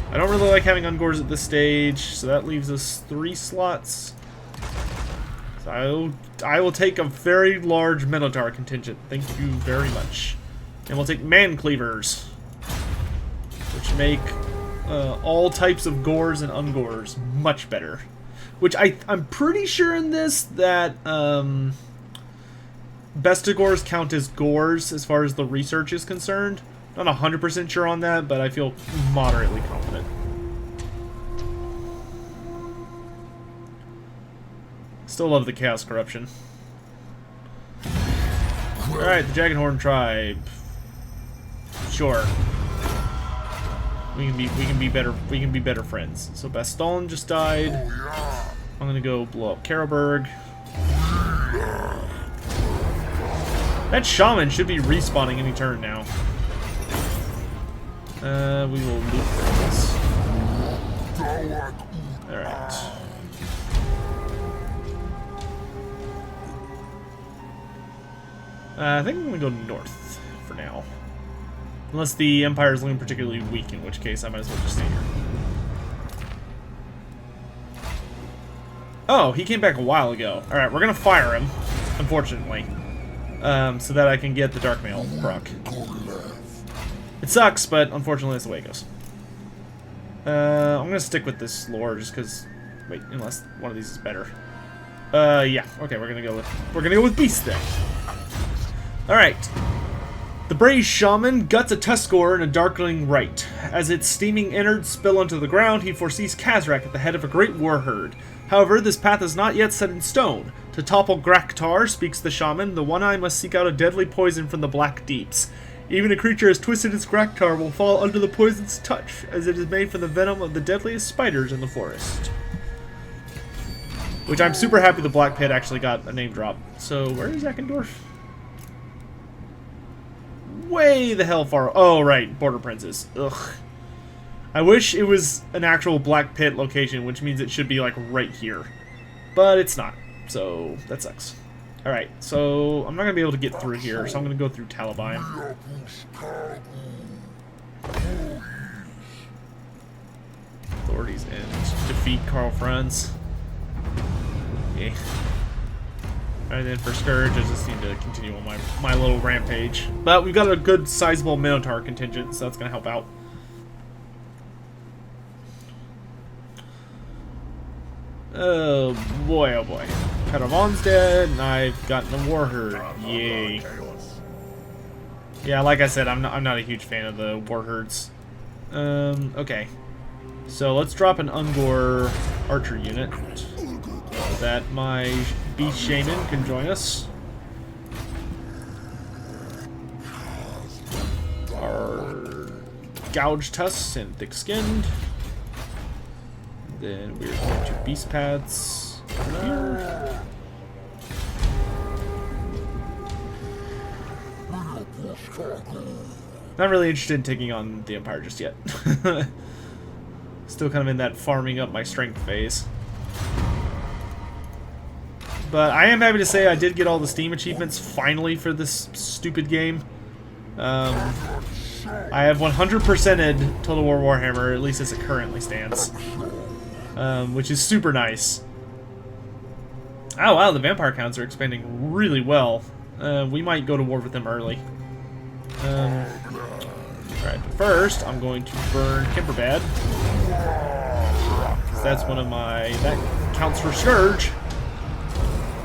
I don't really like having Ungors at this stage, so that leaves us 3 slots. So I will take a very large Minotaur contingent. Thank you very much. And we'll take Man-cleavers, which make all types of Gors and Ungors much better. Which I'm pretty sure in this that Bestigors count as Gors as far as the research is concerned. Not 100% sure on that, but I feel moderately confident. Still love the Chaos Corruption. Alright, the Jaggedhorn tribe. Sure. We can be better friends. So Baston just died. I'm gonna go blow up Karlberg. That shaman should be respawning any turn now. We will loot this. Alright. I think I'm gonna go north for now. Unless the Empire is looking particularly weak, in which case I might as well just stay here. Oh, he came back a while ago. Alright, we're gonna fire him, unfortunately. So that I can get the Dark Mail proc. It sucks, but unfortunately that's the way it goes. I'm gonna stick with this lore just because. Wait, unless one of these is better. Yeah. Okay, we're gonna go with Beast then. All right. The Brave Shaman guts a Tuskor in a darkling rite. As its steaming innards spill onto the ground, he foresees Khazrak at the head of a great Warherd. However, this path is not yet set in stone. To topple Graktar, speaks the shaman, the One-Eye must seek out a deadly poison from the black deeps. Even a creature as twisted as Graktar will fall under the poison's touch, as it is made from the venom of the deadliest spiders in the forest. Which I'm super happy the Black Pit actually got a name drop. So, where is Eckendorf? Way the hell far. Oh, right. Border Princes. Ugh. I wish it was an actual Black Pit location, which means it should be, like, right here. But it's not. So, that sucks. Alright, so I'm not going to be able to get through here, so I'm going to go through Talabheim. Authorities and defeat Karl Franz. Okay. And then for Scourge, I just need to continue on my little rampage. But we've got a good sizable Minotaur contingent, so that's going to help out. Oh boy, oh boy. Caravan's dead, and I've gotten a Warherd. Yay. Yeah, like I said, I'm not a huge fan of the Warherds. Okay. So let's drop an Ungor archer unit so that my Beast Shaman can join us. Our Gouge Tusks and Thick Skinned. Then we're going to Beast Paths over here. Not really interested in taking on the Empire just yet. Still kind of in that farming up my strength phase. But I am happy to say I did get all the Steam achievements finally for this stupid game. I have 100%ed Total War Warhammer, at least as it currently stands. Which is super nice. Oh wow, the vampire counts are expanding really well. We might go to war with them early. Alright, but first I'm going to burn Kimberbad. That's one of my... that counts for Scourge.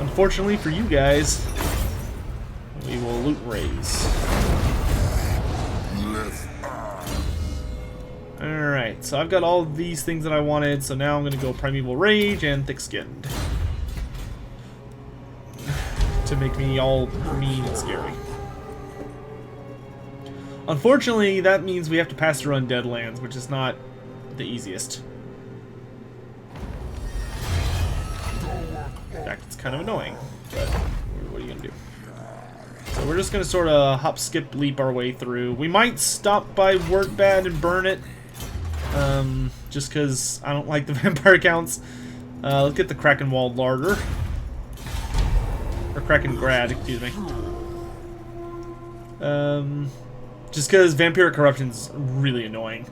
Unfortunately for you guys, we will loot raise. Alright, so I've got all of these things that I wanted, so now I'm going to go Primeval Rage and Thick-Skinned. To make me all mean and scary. Unfortunately, that means we have to pass through Undead Lands, which is not the easiest. In fact, it's kind of annoying, but what are you going to do? So we're just going to sort of hop, skip, leap our way through. We might stop by Warherd and burn it, just because I don't like the vampire counts. Let's get the Krakenwald Larder. Or Krakengrad, excuse me. Just because Vampiric Corruption's really annoying.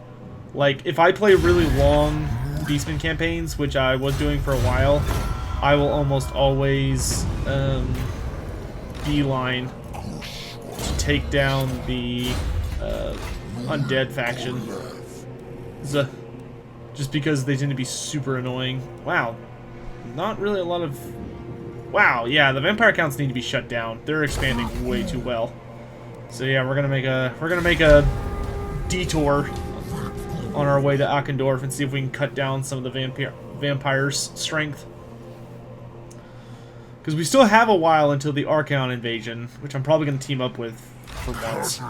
Like, if I play really long Beastmen campaigns, which I was doing for a while, I will almost always beeline to take down the undead faction. Just because they tend to be super annoying. Wow. Not really a lot of... Wow, yeah, the vampire counts need to be shut down. They're expanding way too well. So yeah, we're gonna make a detour on our way to Akendorf and see if we can cut down some of the vampires' strength. Because we still have a while until the Archaon invasion, which I'm probably gonna team up with for once.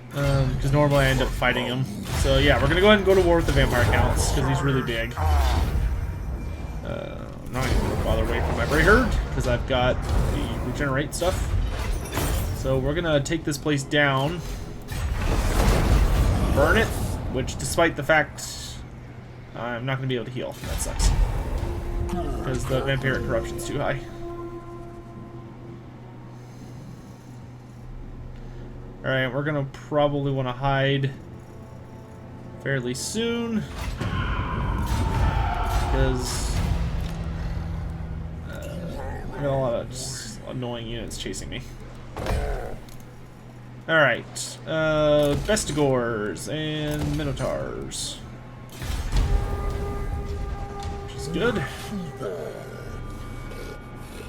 Because normally I end up fighting him. So yeah, we're gonna go ahead and go to war with the vampire counts because he's really big. I'm not even gonna bother waiting for my Warherd because I've got the regenerate stuff. So we're gonna take this place down, burn it, which despite the fact I'm not gonna be able to heal, that sucks. Because the vampiric corruption's too high. Alright, we're gonna probably want to hide fairly soon. Because I got a lot of just annoying units chasing me. Alright, Bestigors and Minotaurs. Which is good.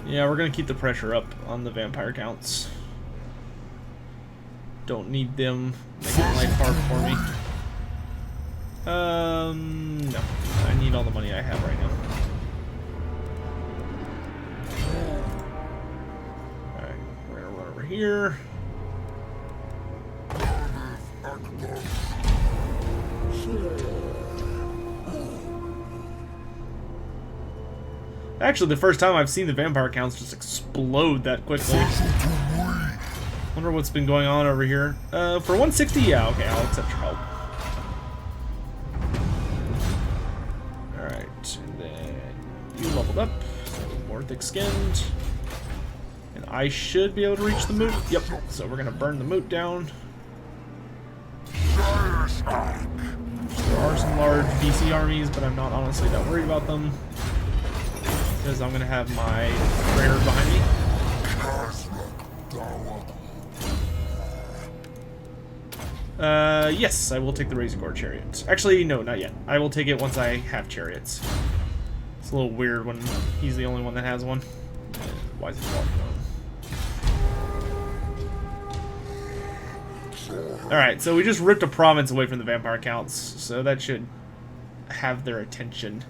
Yeah, we're gonna keep the pressure up on the vampire counts. Don't need them making life hard for me. No. I need all the money I have right now. Alright, we're gonna run over here. Actually, the first time I've seen the vampire counts just explode that quickly. Wonder what's been going on over here. For 160, yeah, okay, I'll accept your help. Alright, and then you leveled up. More thick-skinned. And I should be able to reach the moot. Yep, so we're gonna burn the moot down. There are some large VC armies, but I'm not honestly that worried about them. Because I'm gonna have my rare behind me. Yes, I will take the Razor Gore Chariot. Actually, no, not yet. I will take it once I have chariots. It's a little weird when he's the only one that has one. Why is he walking on? Alright, so we just ripped a province away from the vampire counts, so that should have their attention.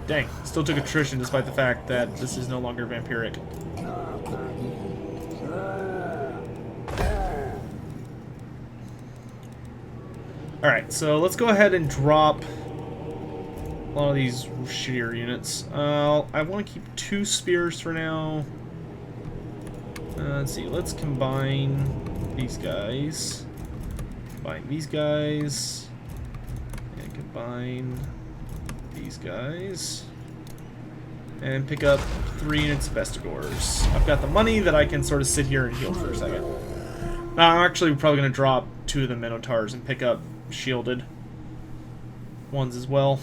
Dang, still took attrition despite the fact that this is no longer vampiric. Alright, so let's go ahead and drop A lot of these shittier units. I want to keep 2 spears for now. Let's see. Let's combine these guys. Combine these guys. And combine these guys. And pick up 3 units of Vestigors. I've got the money that I can sort of sit here and heal for a second. Now, I'm actually probably going to drop 2 of the Minotaurs and pick up shielded ones as well.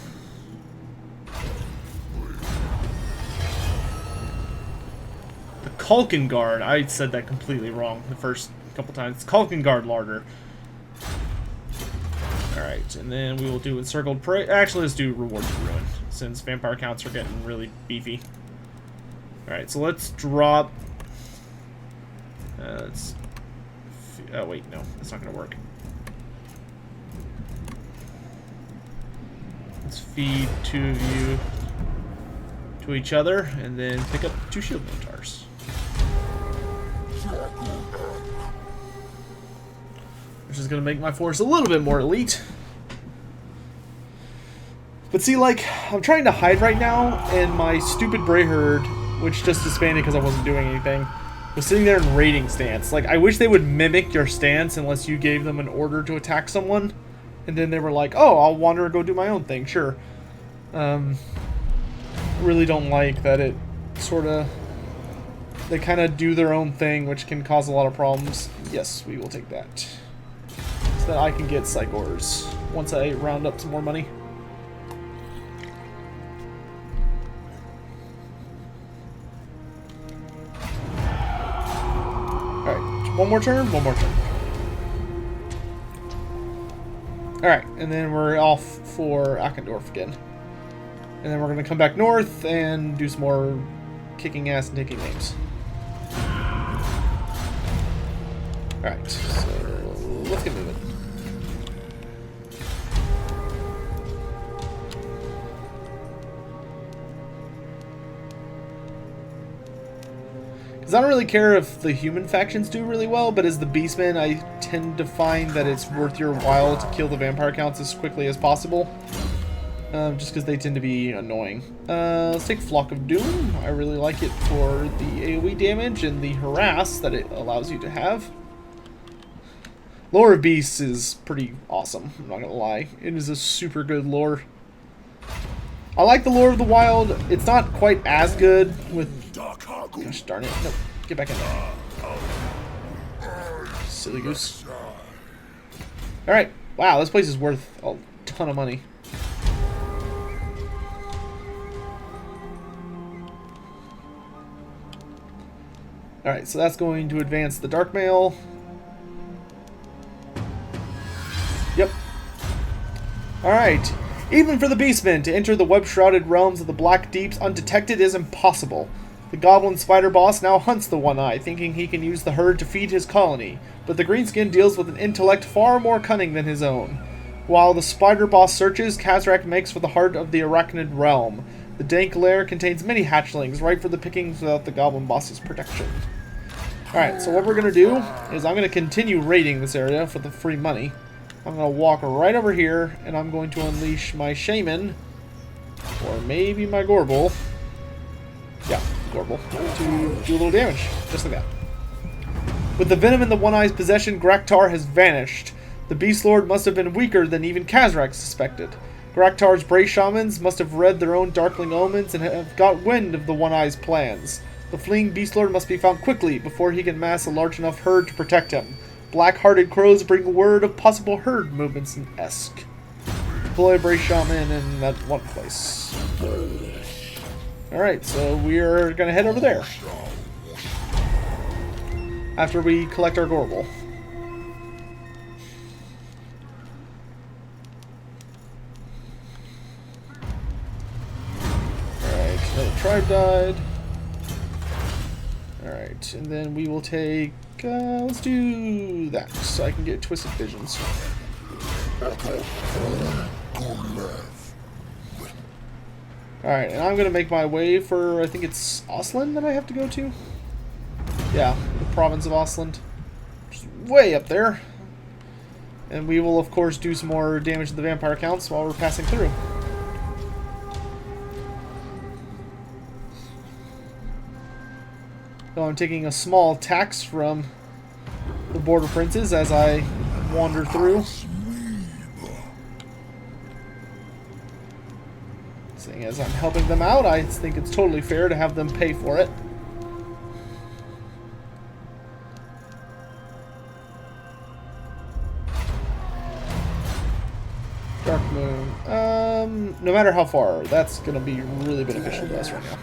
The Kalkengard. I said that completely wrong the first couple times. It's Kalkengard Larder. Alright, and then we will do Encircled Prey. Actually, let's do Reward to Ruin, since vampire counts are getting really beefy. Alright, so let's drop... oh, wait, no. That's not going to work. Let's feed 2 of you to each other, and then pick up 2 shield Minotaurs. Which is going to make my force a little bit more elite. But see, like, I'm trying to hide right now, and my stupid Warherd, which just disbanded because I wasn't doing anything, was sitting there in raiding stance. Like, I wish they would mimic your stance unless you gave them an order to attack someone. And then they were like, oh, I'll wander and go do my own thing, sure. Really don't like that it sort of... They kind of do their own thing, which can cause a lot of problems. Yes, we will take that. So that I can get Psychors once I round up some more money. Alright, one more turn, one more turn. Alright, and then we're off for Akendorf again. And then we're going to come back north and do some more kicking ass and taking names. Alright, so let's get moving. Because I don't really care if the human factions do really well, but as the Beastmen, I tend to find that it's worth your while to kill the vampire counts as quickly as possible. Just because they tend to be annoying. Let's take Flock of Doom. I really like it for the AoE damage and the harass that it allows you to have. Lore of Beasts is pretty awesome, I'm not gonna lie. It is a super good lore. I like the lore of the wild. It's not quite as good with... Gosh darn it. Nope. Get back in there. Silly goose. Alright. Wow, this place is worth a ton of money. Alright, so that's going to advance the Dark Mail. Yep. Alright. Even for the Beastmen, to enter the web-shrouded realms of the Black Deeps undetected is impossible. The Goblin Spider Boss now hunts the One-Eye, thinking he can use the herd to feed his colony, but the Greenskin deals with an intellect far more cunning than his own. While the Spider Boss searches, Khazrak makes for the heart of the Arachnid realm. The dank lair contains many hatchlings, ripe for the pickings without the Goblin Boss's protection. Alright, so what we're going to do is I'm going to continue raiding this area for the free money. I'm going to walk right over here, and I'm going to unleash my Shaman, or maybe my Gorbel. Yeah, Gorbel, to do a little damage, just like that. With the venom in the One-Eye's possession, Graktar has vanished. The Beast Lord must have been weaker than even Khazrak suspected. Graktar's brave shamans must have read their own darkling omens and have got wind of the One-Eye's plans. The fleeing Beast Lord must be found quickly before he can mass a large enough herd to protect him. Black-hearted crows bring word of possible herd movements in Esk. Deploy Brave Shaman in that one place. Alright, so we're gonna head over there. After we collect our Gorbel. Alright, another tribe died. Alright, and then we will take... let's do that, so I can get Twisted Visions. Alright, and I'm going to make my way for, I think it's Osland that I have to go to? Yeah, the province of Osland. Just way up there. And we will, of course, do some more damage to the vampire counts while we're passing through. So I'm taking a small tax from the border princes as I wander through. Seeing as I'm helping them out, I think it's totally fair to have them pay for it. Dark Moon. No matter how far, that's going to be really beneficial to us right now.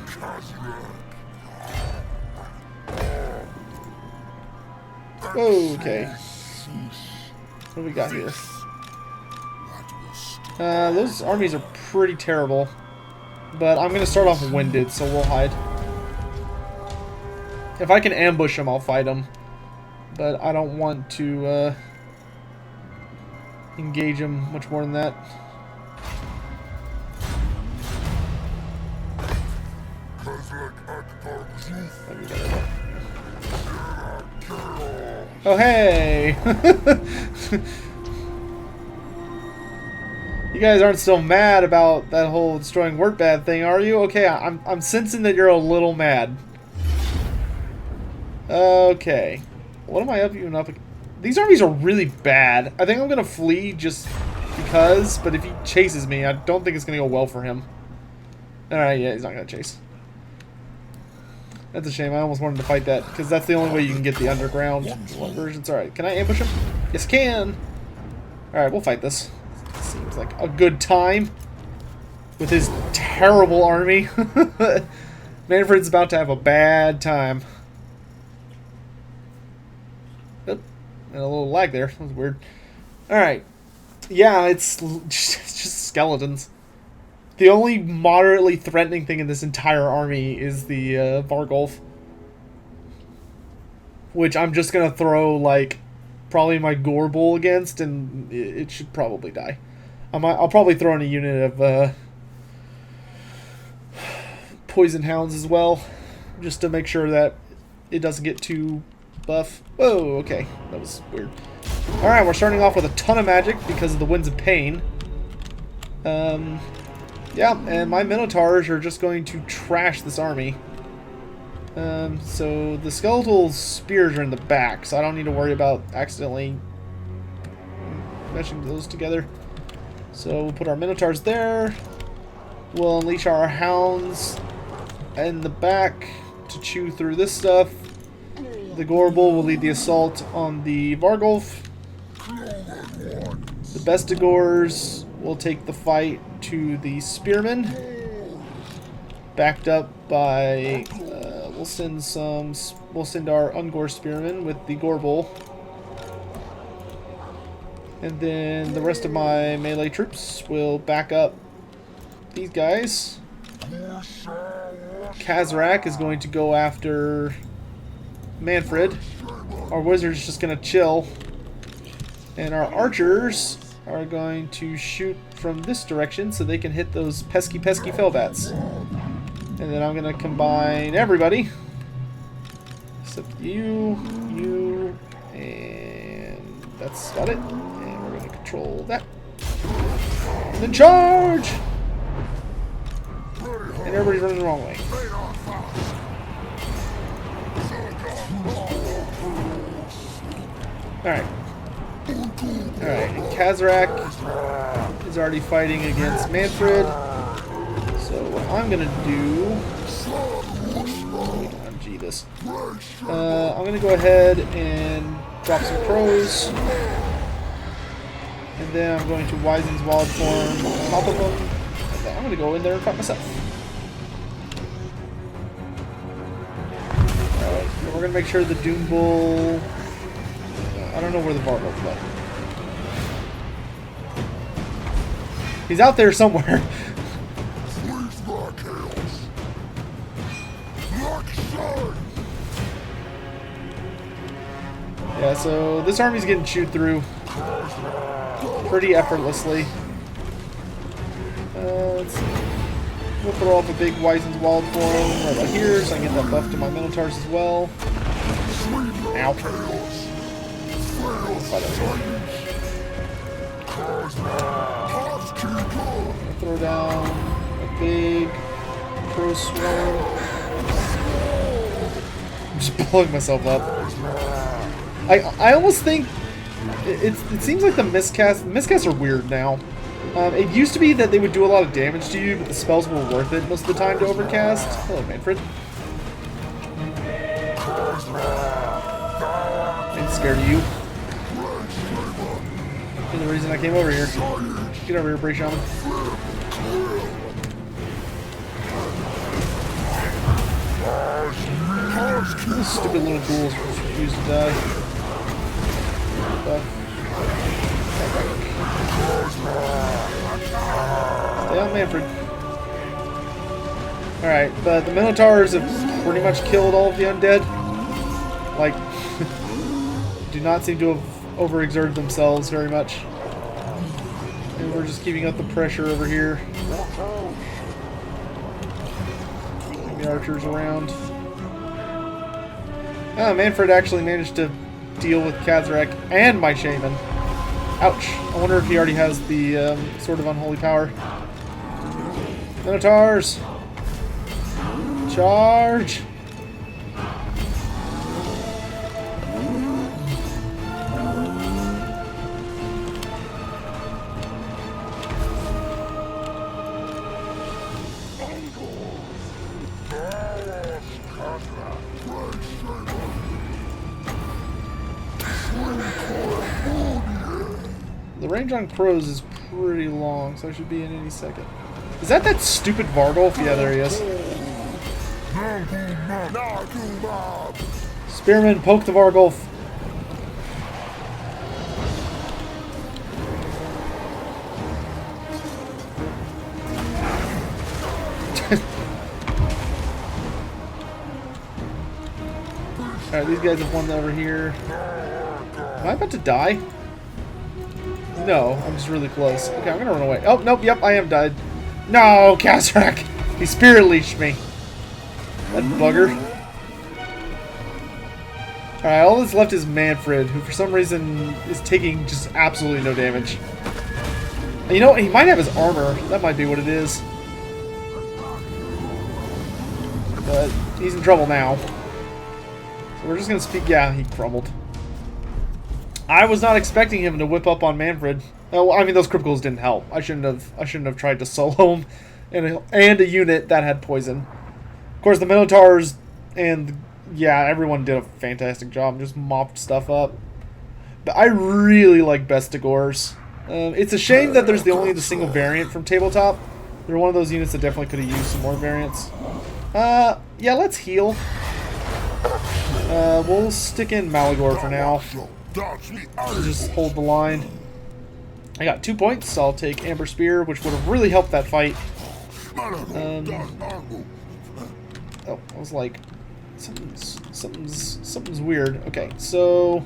Okay. What do we got here? Those armies are pretty terrible. But I'm going to start off winded, so we'll hide. If I can ambush them, I'll fight them. But I don't want to engage them much more than that. Oh, hey! You guys aren't still mad about that whole destroying work bad thing, are you? Okay, I'm sensing that you're a little mad. Okay. What am I up even up? These armies are really bad. I think I'm gonna flee just because, but if he chases me, I don't think it's gonna go well for him. Alright, yeah, he's not gonna chase. That's a shame. I almost wanted to fight that, because that's the only way you can get the underground versions. Alright, can I ambush him? Yes, can! Alright, we'll fight this. Seems like a good time. With his terrible army. Manfred's about to have a bad time. Oop, and a little lag there. That was weird. Alright. Yeah, it's just skeletons. The only moderately threatening thing in this entire army is the Vargolf. Which I'm just going to throw, like, probably my Gore Bull against, and it should probably die. I'll probably throw in a unit of Poison Hounds as well, just to make sure that it doesn't get too buff. Whoa, okay. That was weird. Alright, we're starting off with a ton of magic because of the Winds of Pain. Yeah, and my Minotaurs are just going to trash this army. So the skeletal spears are in the back, so I don't need to worry about accidentally meshing those together. So we'll put our Minotaurs there. We'll unleash our Hounds in the back to chew through this stuff. The Gore Bull will lead the assault on the Vargolf. The Bestigors will take the fight to the Spearmen. Backed up by we'll send our Ungor Spearmen with the Gore Bull. And then the rest of my melee troops will back up these guys. Khazrak is going to go after Manfred. Our wizard's just going to chill. And our archers are going to shoot from this direction so they can hit those pesky Fellbats. And then I'm going to combine everybody. Except you, and that's about it. And we're going to control that. And then charge! And everybody's running the wrong way. Alright. Alright, and Khazrak is already fighting against Manfred. So what I'm gonna do... MG this. I'm gonna go ahead and drop some crows. And then I'm going to Wizen's Wild Form on top of them. And then I'm gonna go in there and fight myself. Alright, so we're gonna make sure the Doom Bull... I don't know where the Vargolf went. He's out there somewhere. Yeah, so this army's getting chewed through pretty effortlessly. Let's see. We'll throw off a big Wizen's Wild Form right about here so I can get that buff to my Minotaurs as well. Ow. Throw down a big crow swarm. I'm just blowing myself up. I almost think it seems like the miscasts are weird now. It used to be that they would do a lot of damage to you, but the spells were worth it most of the time to overcast. Hello, Manfred. I'm scared of you. You're the reason I came over here. Get over here, Bray Shaman. Those stupid little ghouls refuse to die. Stay on Manfred. Alright, but the Minotaurs have pretty much killed all of the undead. Like, do not seem to have overexerted themselves very much. And we're just keeping up the pressure over here. Keeping the archers around. Oh, Manfred actually managed to deal with Khazrak and my shaman. Ouch. I wonder if he already has the sort of unholy power. Minotaurs! Charge! The range on crows is pretty long, so I should be in any second. Is that stupid Vargolf? Yeah, there he is. Spearman, poke the Vargolf. Alright, these guys have won over here. Am I about to die? No, I'm just really close. Okay, I'm gonna run away. Oh, nope, yep, I have died. No, Khazrak! He spirit leashed me. That bugger. Alright, all that's left is Manfred, who for some reason is taking just absolutely no damage. And you know what? He might have his armor. That might be what it is. But he's in trouble now. So we're just gonna speak. Yeah, he crumbled. I was not expecting him to whip up on Manfred. Oh, I mean, those cripples didn't help. I shouldn't have tried to solo him, and a unit that had poison. Of course, the Minotaurs and yeah, everyone did a fantastic job. Just mopped stuff up. But I really like Bestigors. It's a shame that there's only the single variant from tabletop. They're one of those units that definitely could have used some more variants. Yeah, let's heal. We'll stick in Malagor for now. Just hold the line. I got 2 points, so I'll take Amber Spear, which would have really helped that fight. Oh, I was like, something's weird. Okay, so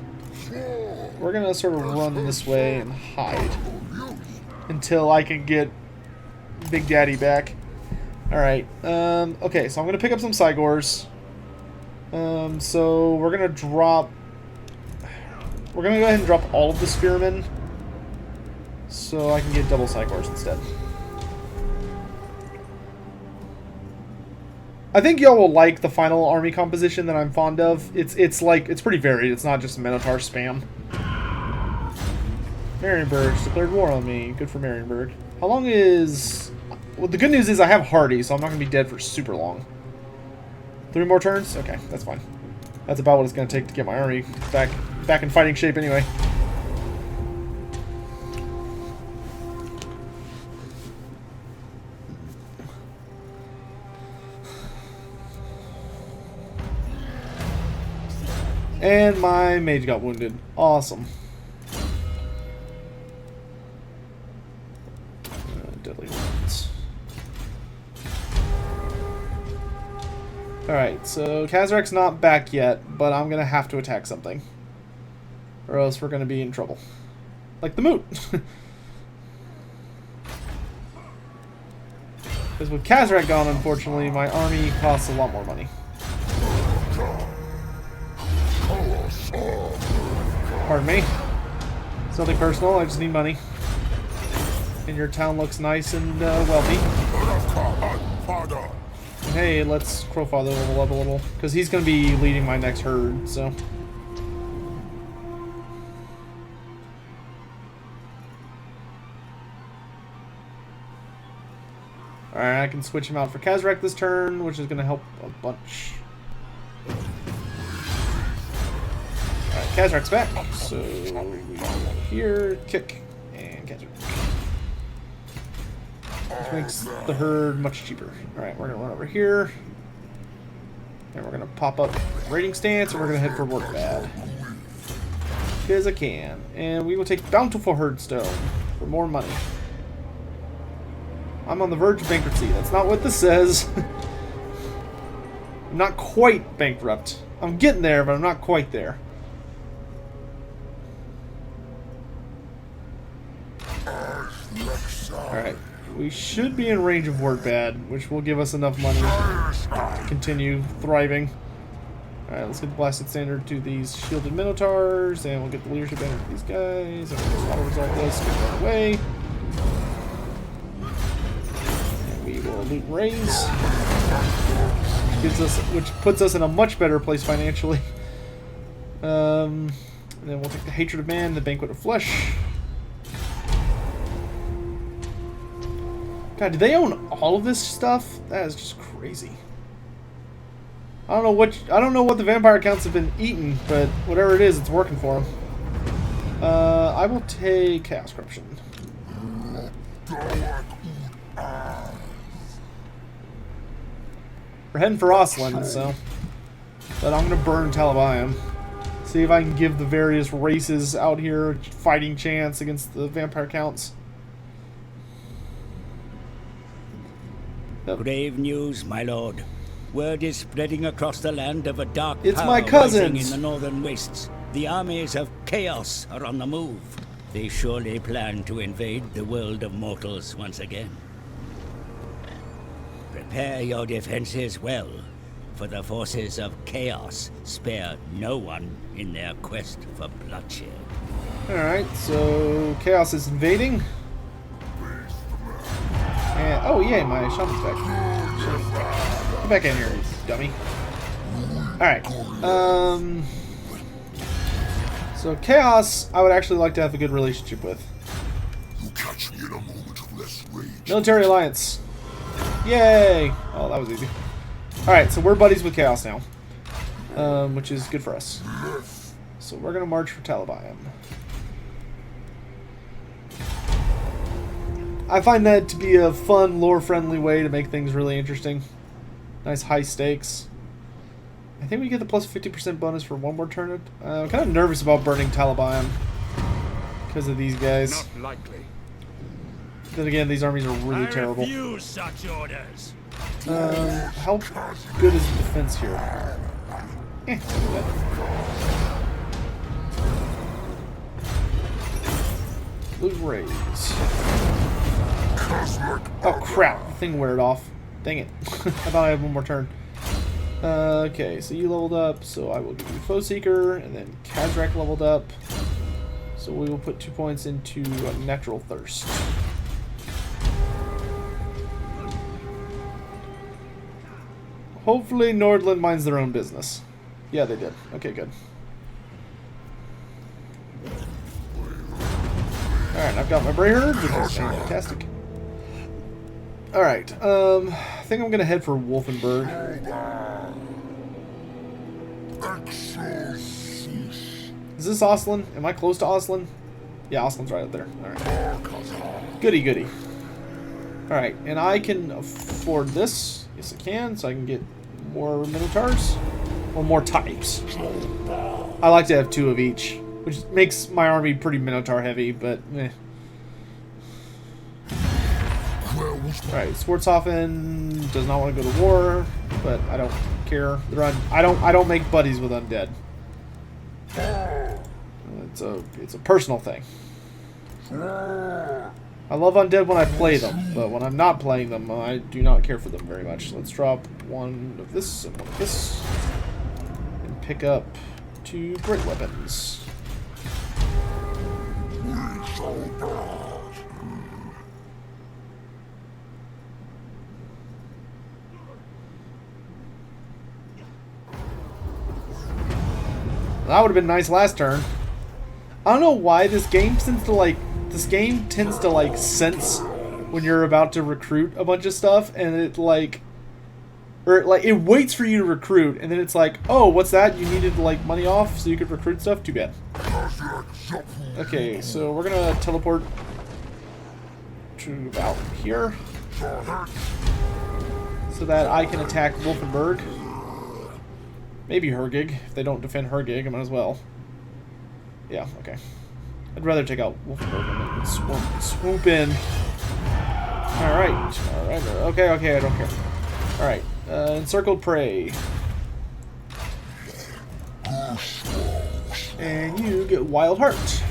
we're gonna sort of run this way and hide until I can get Big Daddy back. All right. Okay, so I'm gonna pick up some Cygors. So we're gonna drop. We're gonna go ahead and drop all of the Spearmen, so I can get double Cygors instead. I think y'all will like the final army composition that I'm fond of. It's pretty varied. It's not just Minotaur spam. Marienburg's declared war on me. Good for Marienburg. How long is... Well, the good news is I have Hardy, so I'm not going to be dead for super long. 3 more turns? Okay, that's fine. That's about what it's going to take to get my army back in fighting shape anyway. And my mage got wounded. Awesome. Deadly wounds. Alright, so Khazrak's not back yet, but I'm gonna have to attack something. Or else we're gonna be in trouble. Like the moot. Because with Khazrak gone, unfortunately, my army costs a lot more money. Pardon me. It's nothing personal, I just need money. And your town looks nice and wealthy. Hey, let's Crowfather level up a little, because he's going to be leading my next herd, so. Alright, I can switch him out for Khazrak this turn, which is going to help a bunch. Alright, Khazrak's back, so we go here, kick, and Khazrak. Which makes the herd much cheaper. Alright, we're going to run over here. And we're going to pop up raiding stance, and we're going to head for Warherd. Because I can. And we will take Bountiful Herdstone for more money. I'm on the verge of bankruptcy. That's not what this says. I'm not quite bankrupt. I'm getting there, but I'm not quite there. Alright. We should be in range of Warherd, which will give us enough money to continue thriving. Alright, let's get the Blasted Standard to these Shielded Minotaurs, and we'll get the Leadership Banner to these guys, and we'll just auto-resolve this, get that away. And we will loot and raise. Which puts us in a much better place financially. And then we'll take the Hatred of Man, the Banquet of Flesh. God, do they own all of this stuff? That is just crazy. I don't know what the vampire counts have been eating, but whatever it is, it's working for them. I will take Chaos Corruption. We're heading for Osland, so. But I'm gonna burn Talabayam. See if I can give the various races out here fighting chance against the vampire counts. Grave news, my lord. Word is spreading across the land of a dark It's power my cousins. rising in the northern wastes. The armies of chaos are on the move. They surely plan to invade the world of mortals once again. Prepare your defenses well, for the forces of chaos spare no one in their quest for bloodshed. Alright, so Chaos is invading. And, oh yay, my shaman's back. Get back in here, you dummy. Alright. So Chaos, I would actually like to have a good relationship with. You catch me in a moment of less rage. Military alliance. Yay! Oh, that was easy. Alright, so we're buddies with Chaos now. Which is good for us. So we're gonna march for Talabayam. I find that to be a fun, lore-friendly way to make things really interesting. Nice high stakes. I think we get the plus 50% bonus for one more turn. I'm kind of nervous about burning Talabayam because of these guys. Not likely. Then again, these armies are really terrible. Refuse such orders. How good is the defense here? Eh, good. Loot raise. Oh crap, the thing weared off. Dang it. I thought I had one more turn. Okay, so you leveled up, so I will give you Foe Seeker, and then Khazrak leveled up. So we will put 2 points into Natural Thirst. Hopefully Nordland minds their own business. Yeah, they did. Okay, good. Alright, I've got my Warherd, which is fantastic. Alright, I think I'm gonna head for Wolfenburg. Is this Osland? Am I close to Osland? Yeah, Osland's right up there. Alright. Goody goody. Alright, and I can afford this. Yes, I can, so I can get more Minotaurs. Or more types. I like to have 2 of each, which makes my army pretty Minotaur heavy, but eh. Alright, Schwarzhofen does not want to go to war, but I don't care. I don't make buddies with undead. It's a personal thing. I love undead when I play them, but when I'm not playing them, I do not care for them very much. Let's drop 1 of this and 1 of this, and pick up 2 great weapons. That would have been nice last turn. I don't know why this game tends to like sense when you're about to recruit a bunch of stuff, and it it waits for you to recruit, and then it's like, oh, what's that? You needed like money off so you could recruit stuff? Too bad. Okay, so we're gonna teleport to about here so that I can attack Wolfenburg. Maybe Hergig. If they don't defend Hergig, I might as well. Yeah, okay. I'd rather take out Wolfenburg and then swoop in. Alright. Alright. Okay, I don't care. Alright. Encircled prey. And you get Wild Heart.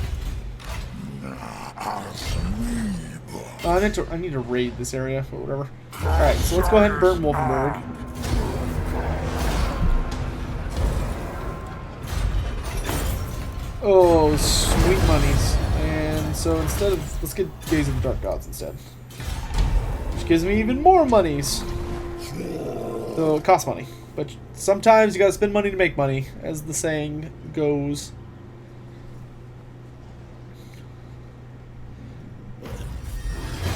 I need to raid this area, but whatever. Alright, so let's go ahead and burn Wolfenburg. Oh, sweet monies. And so instead of... let's get Gaze of the Dark Gods instead. Which gives me even more monies. Though it costs money. But sometimes you gotta spend money to make money, as the saying goes.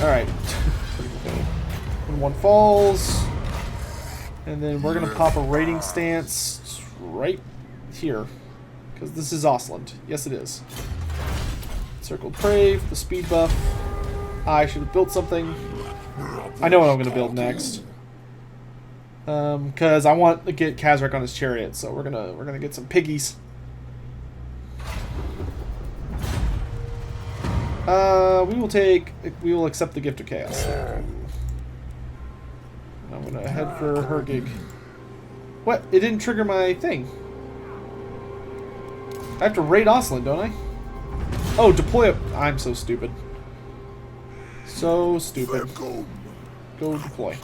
Alright. When one falls. And then we're gonna pop a raiding stance right here. Because this is Osland. Yes, it is. Circled Prey for the speed buff. I should have built something. I know what I'm going to build next. Because I want to get Khazrak on his chariot, so we're gonna get some piggies. We will accept the Gift of Chaos. I'm gonna head for Hergig. What? It didn't trigger my thing. I have to raid Osland, don't I? Oh, deploy a... I'm so stupid. So stupid. Go deploy.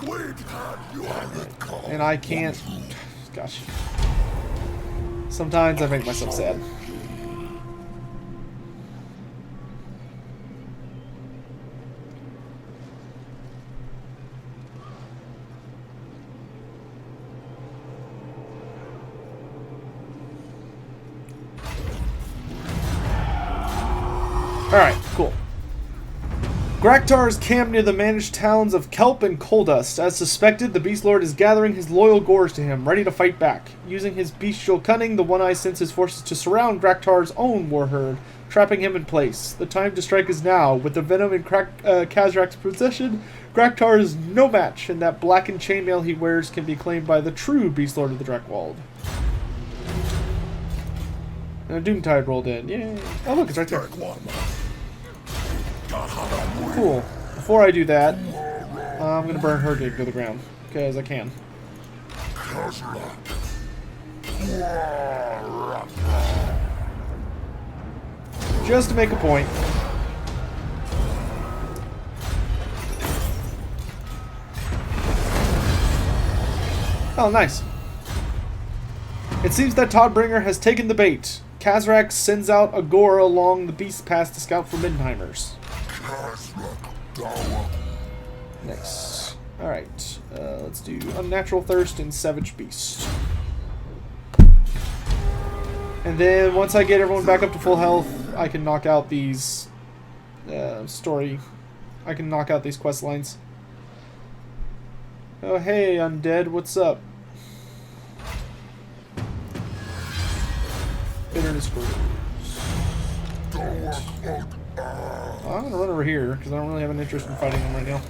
And I can't... Gosh. Sometimes I make myself sad. Alright, cool. Graktar is camped near the managed towns of Kelp and Coldust. As suspected, the Beast Lord is gathering his loyal Gors to him, ready to fight back. Using his bestial cunning, the One-Eye sends his forces to surround Graktar's own Warherd, trapping him in place. The time to strike is now. With the venom in Khazrak's possession, Graktar is no match, and that blackened chainmail he wears can be claimed by the true Beast Lord of the Drakwold. And a Doomtide rolled in. Yay. Oh, look, it's right there. Cool. Before I do that, I'm going to burn Hergig to the ground, because I can. Just to make a point. Oh, nice. It seems that Toddbringer has taken the bait. Khazrak sends out a Gor along the Beast Pass to scout for Middenheimers. Nice. Alright. Let's do Unnatural Thirst and Savage Beast. And then once I get everyone back up to full health, I can knock out these I can knock out these quest lines. Oh hey, Undead, what's up? Bitterness Grows. I'm going to run over here, because I don't really have an interest in fighting them right now.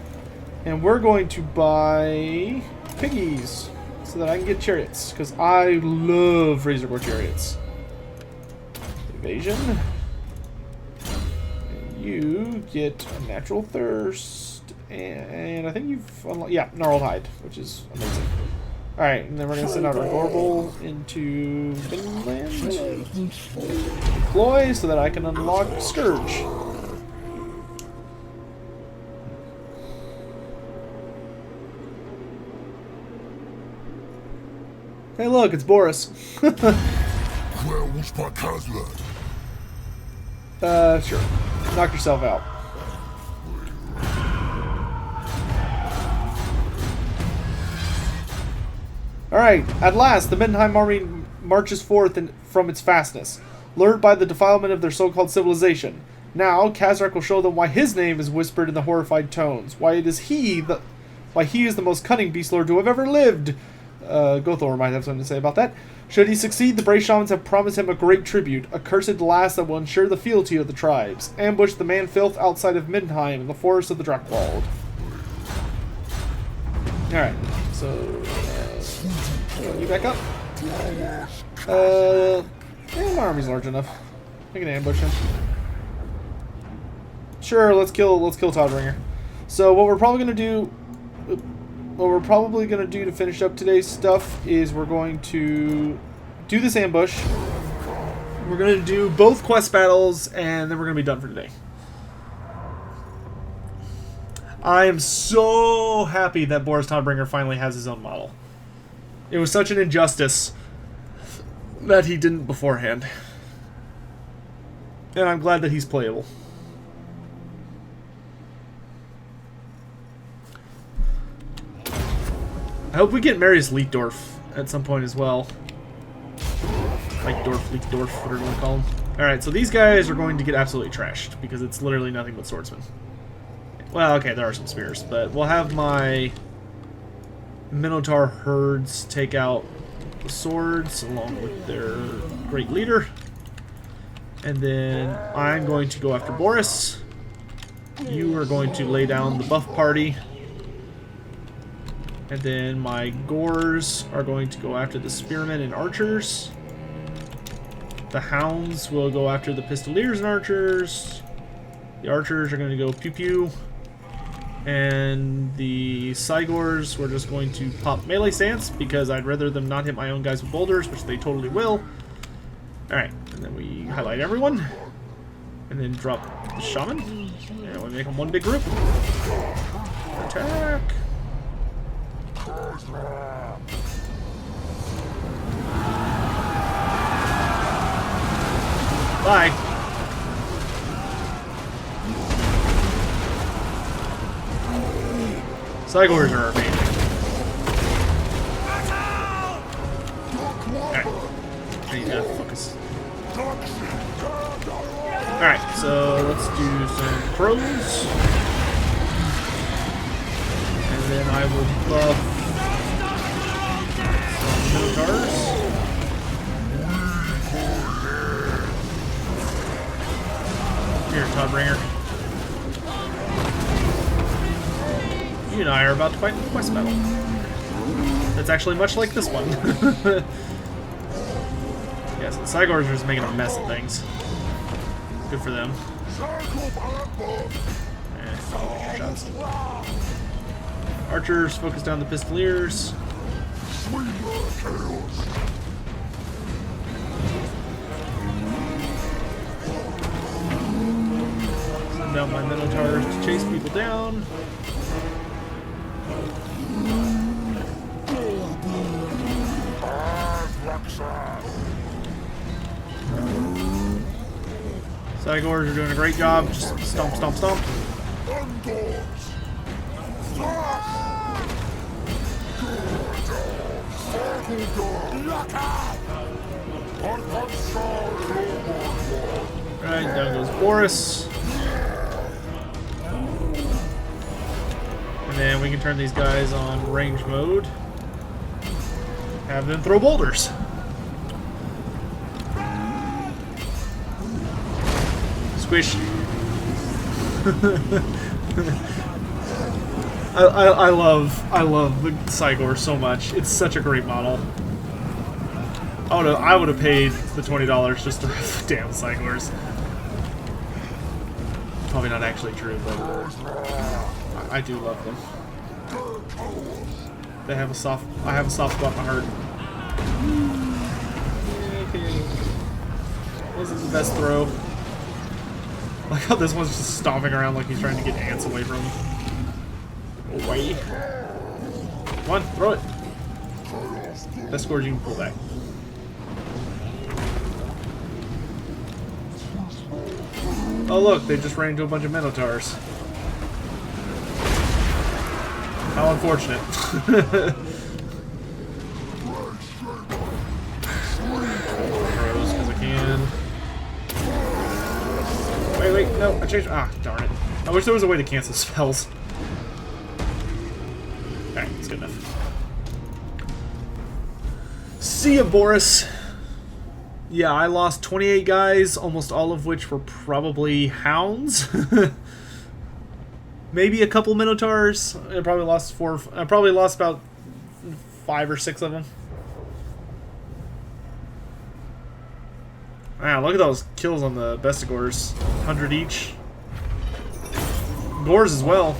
And we're going to buy piggies, so that I can get chariots, because I love Razorgore chariots. Evasion. And you get a Natural Thirst, and I think you've unlocked, yeah, Gnarled Hide, which is amazing. Alright, and then we're going to send out our Gorbel into Finland. Deploy so that I can unlock Scourge. Hey look, it's Boris. Where was my Khazrak? Sure. Knock yourself out. Alright, at last, the Middenheim army marches forth from its fastness, lured by the defilement of their so-called civilization. Now, Khazrak will show them why his name is whispered in the horrified tones, why he is the most cunning beast lord to have ever lived. Gothor might have something to say about that. Should he succeed, the brave shamans have promised him a great tribute, a cursed last that will ensure the fealty of the tribes. Ambush the man-filth outside of Middenheim in the forest of the Drakkwald. Alright, so... you back up? Yeah, my army's large enough. I can ambush him. Sure, let's kill Todringer. So what we're probably gonna do to finish up today's stuff is we're going to do this ambush. We're gonna do both quest battles, and then we're gonna be done for today. I am so happy that Boris Todbringer finally has his own model. It was such an injustice that he didn't beforehand. And I'm glad that he's playable. I hope we get Marius Leitdorf at some point as well. Leitdorf, whatever you want to call him. Alright, so these guys are going to get absolutely trashed because it's literally nothing but swordsmen. Well, okay, there are some spears, but we'll have my Minotaur herds take out the swords along with their great leader. And then I'm going to go after Boris. You are going to lay down the buff party. And then my Gors are going to go after the spearmen and archers. The hounds will go after the pistoliers and archers. The archers are going to go pew-pew. And the Cygors, we're just going to pop melee stance because I'd rather them not hit my own guys with boulders, which they totally will. Alright, and then we highlight everyone. And then drop the shaman. And we make them one big group. Attack! Bye! Cygors are amazing. Alright. I need to focus. Alright, so let's do some crows. And then I will buff some minotaurs. Here, Todbringer. You and I are about to fight in the quest battle. That's actually much like this one. Yes, the Cygors are just making a mess of things. Good for them. Shots. Archers focus down the pistoliers. Send down my minotaurs to chase people down. Cygors are doing a great job. Just stomp, stomp, stomp. Alright, down goes Boris. And then we can turn these guys on range mode. Have them throw boulders. Squish. I love the Cygor so much. It's such a great model. I would have paid the $20 just to have the damn Cygors. Probably not actually true, but I do love them. I have a soft spot in my heart. Okay. Wasn't the best throw. Like how this one's just stomping around like he's trying to get ants away from him. Away. Come on, throw it. Best scores you can pull back. Oh look, they just ran into a bunch of Minotaurs. How unfortunate. Crows. No, I changed. Ah, darn it. I wish there was a way to cancel spells. Alright, that's good enough. See ya, Boris. Yeah, I lost 28 guys, almost all of which were probably hounds. Maybe a couple minotaurs. I probably lost I probably lost about 5 or 6 of them. Wow, look at those kills on the Bestigors. 100 each. Gores as well.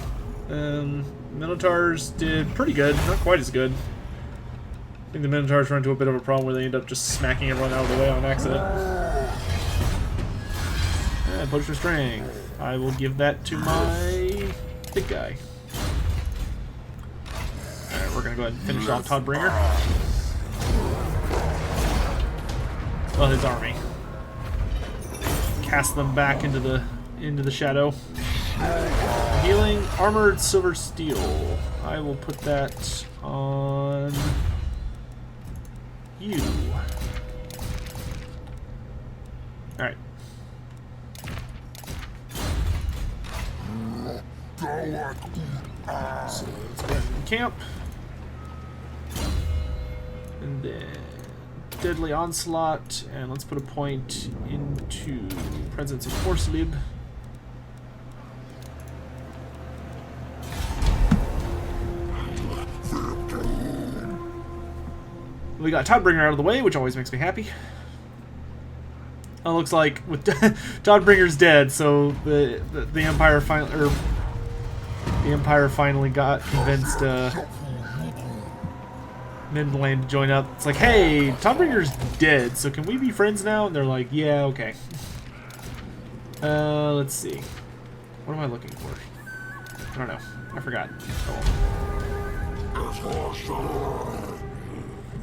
Minotaurs did pretty good. Not quite as good. I think the Minotaurs run into a bit of a problem where they end up just smacking everyone out of the way on accident. Potion of Strength. I will give that to my big guy. Alright, we're gonna go ahead and finish off Toddbringer. Well, his army. Cast them back into the shadow. Healing, armored silver steel. I will put that on you. Alright. So let's go ahead and camp. And then Deadly Onslaught, and let's put a point into Presence of Forcelib. We got Toddbringer out of the way, which always makes me happy. It looks like with Toddbringer's dead, so the Empire finally got convinced Midland to join up. It's like, hey, Toddbringer's dead, so can we be friends now? And they're like, yeah, okay. Let's see. What am I looking for? I don't know. I forgot.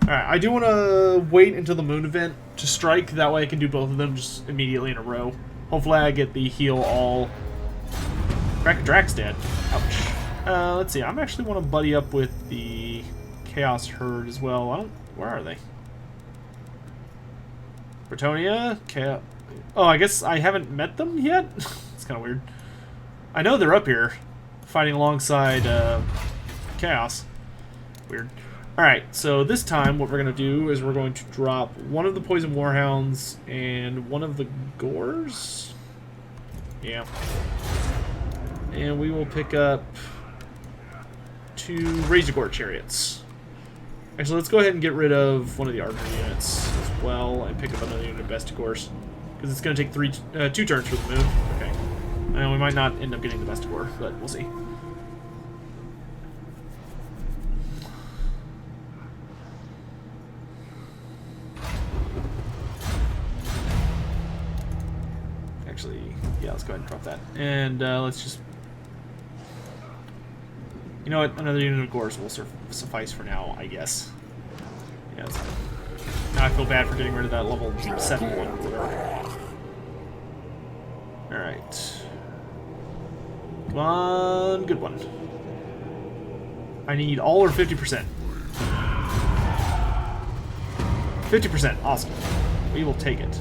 Alright, I do want to wait until the moon event to strike. That way I can do both of them just immediately in a row. Hopefully I get the heal all... Drax dead. Ouch. Let's see. I actually want to buddy up with the Chaos Herd as well. Where are they? Bretonia? Oh, I guess I haven't met them yet? It's kind of weird. I know they're up here, fighting alongside Chaos. Weird. Alright, so this time what we're going to do is we're going to drop one of the Poison Warhounds and one of the Gores? Yeah. And we will pick up 2 Razor Gore Chariots. Actually, let's go ahead and get rid of one of the archer units as well and pick up another unit of Bestigors. Because it's going to take 2 turns for the moon. Okay. And we might not end up getting the Bestigor, but we'll see. Actually, yeah, let's go ahead and drop that. And let's just... You know what? Another unit of Gores will suffice for now, I guess. Yeah, that's fine. Now I feel bad for getting rid of that level 7 one. Alright. Come on, good one. I need all or 50%. 50%, awesome. We will take it.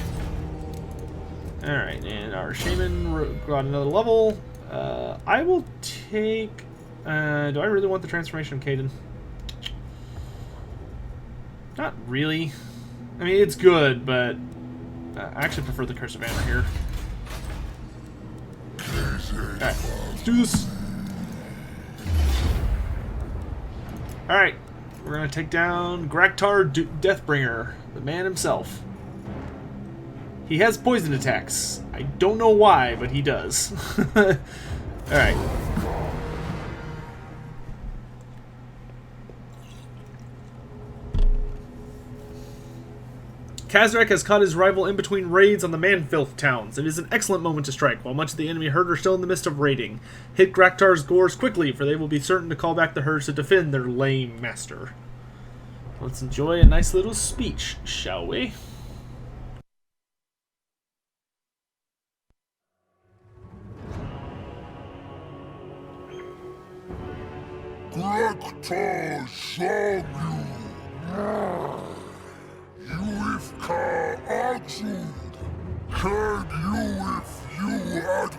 Alright, and our Shaman got another level. I will take... do I really want the transformation of Caden? Not really. I mean, it's good, but I actually prefer the Curse of Hammer here. Alright, let's do this. Alright, we're going to take down Graktar Deathbringer, the man himself. He has poison attacks. I don't know why, but he does. Alright. Khazrak has caught his rival in between raids on the man-filth towns. It is an excellent moment to strike, while much of the enemy herd are still in the midst of raiding. Hit Graktar's Gores quickly, for they will be certain to call back the herds to defend their lame master. Let's enjoy a nice little speech, shall we? Graktar shall you. You if ka Arjun, heard you if you had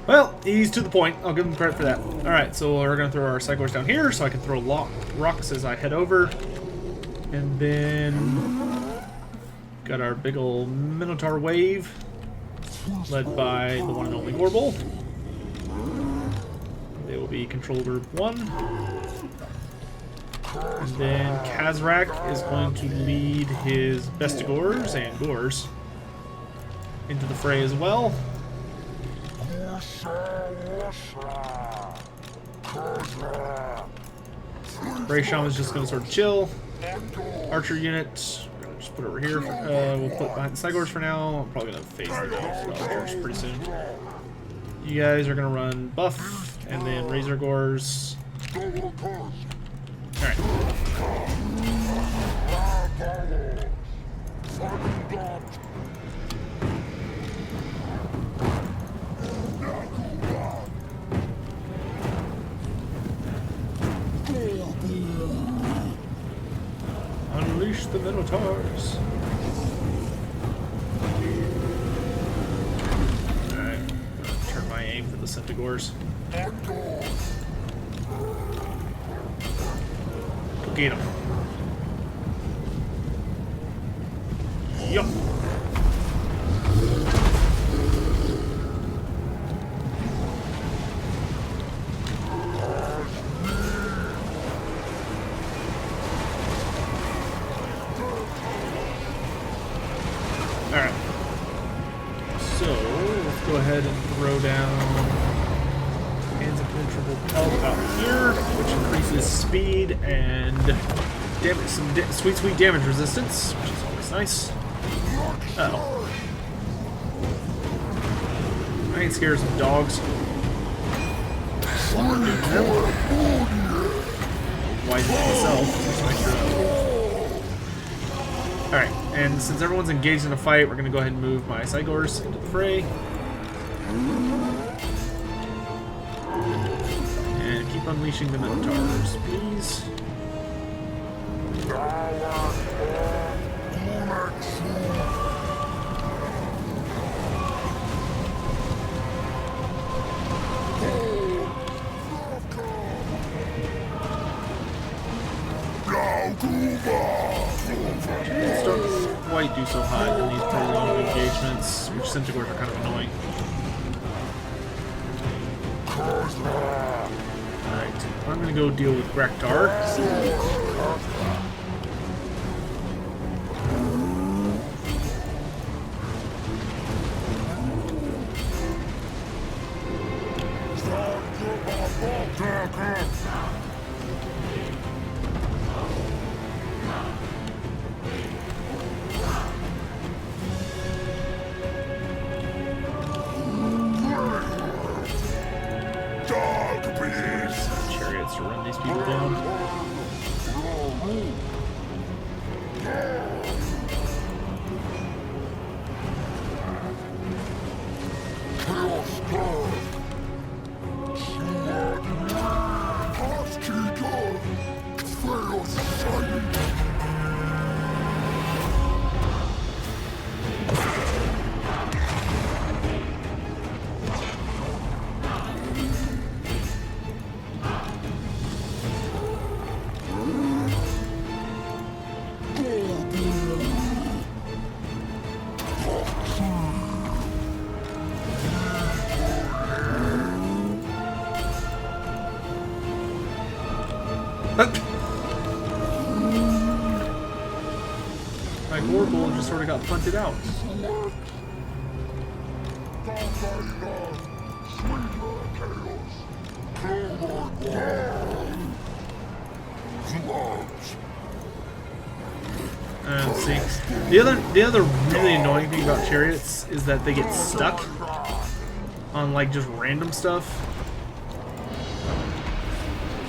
Well, he's to the point. I'll give him credit for that. Alright, so we're going to throw our cyclers down here so I can throw rocks as I head over. And then got our big old Minotaur wave led by the one and only Gorble. They will be control group 1. And then Khazrak is going to lead his Bestigors and Gors into the fray as well. Bray Shaman's just going to sort of chill. Archer unit, we're going to just put over here. We'll put behind the Cygors for now. I'm probably going to phase them out to the Archers pretty soon. You guys are going to run Buff and then Razor Gors. Alright. Unleash the Minotaurs. Alright. Turn my aim for the Centaurs. Go get him. Yup. Alright. So, let's go ahead and throw down Hands of Penetrable Pelt out here, which increases speed and some sweet damage resistance, which is always nice. Uh-oh. I ain't scared of some dogs. Wise myself. Alright, and since everyone's engaged in a fight, we're going to go ahead and move my Cygors into the fray. And keep unleashing the Minotaurs, please. Don't quite do so hot in these prolonged engagements, which Centaurs are kind of annoying. Alright, I'm gonna go deal with Grektar. Chariots to run these people down. My Gorble just sort of got punted out. See, the other really annoying thing about chariots is that they get stuck on like just random stuff.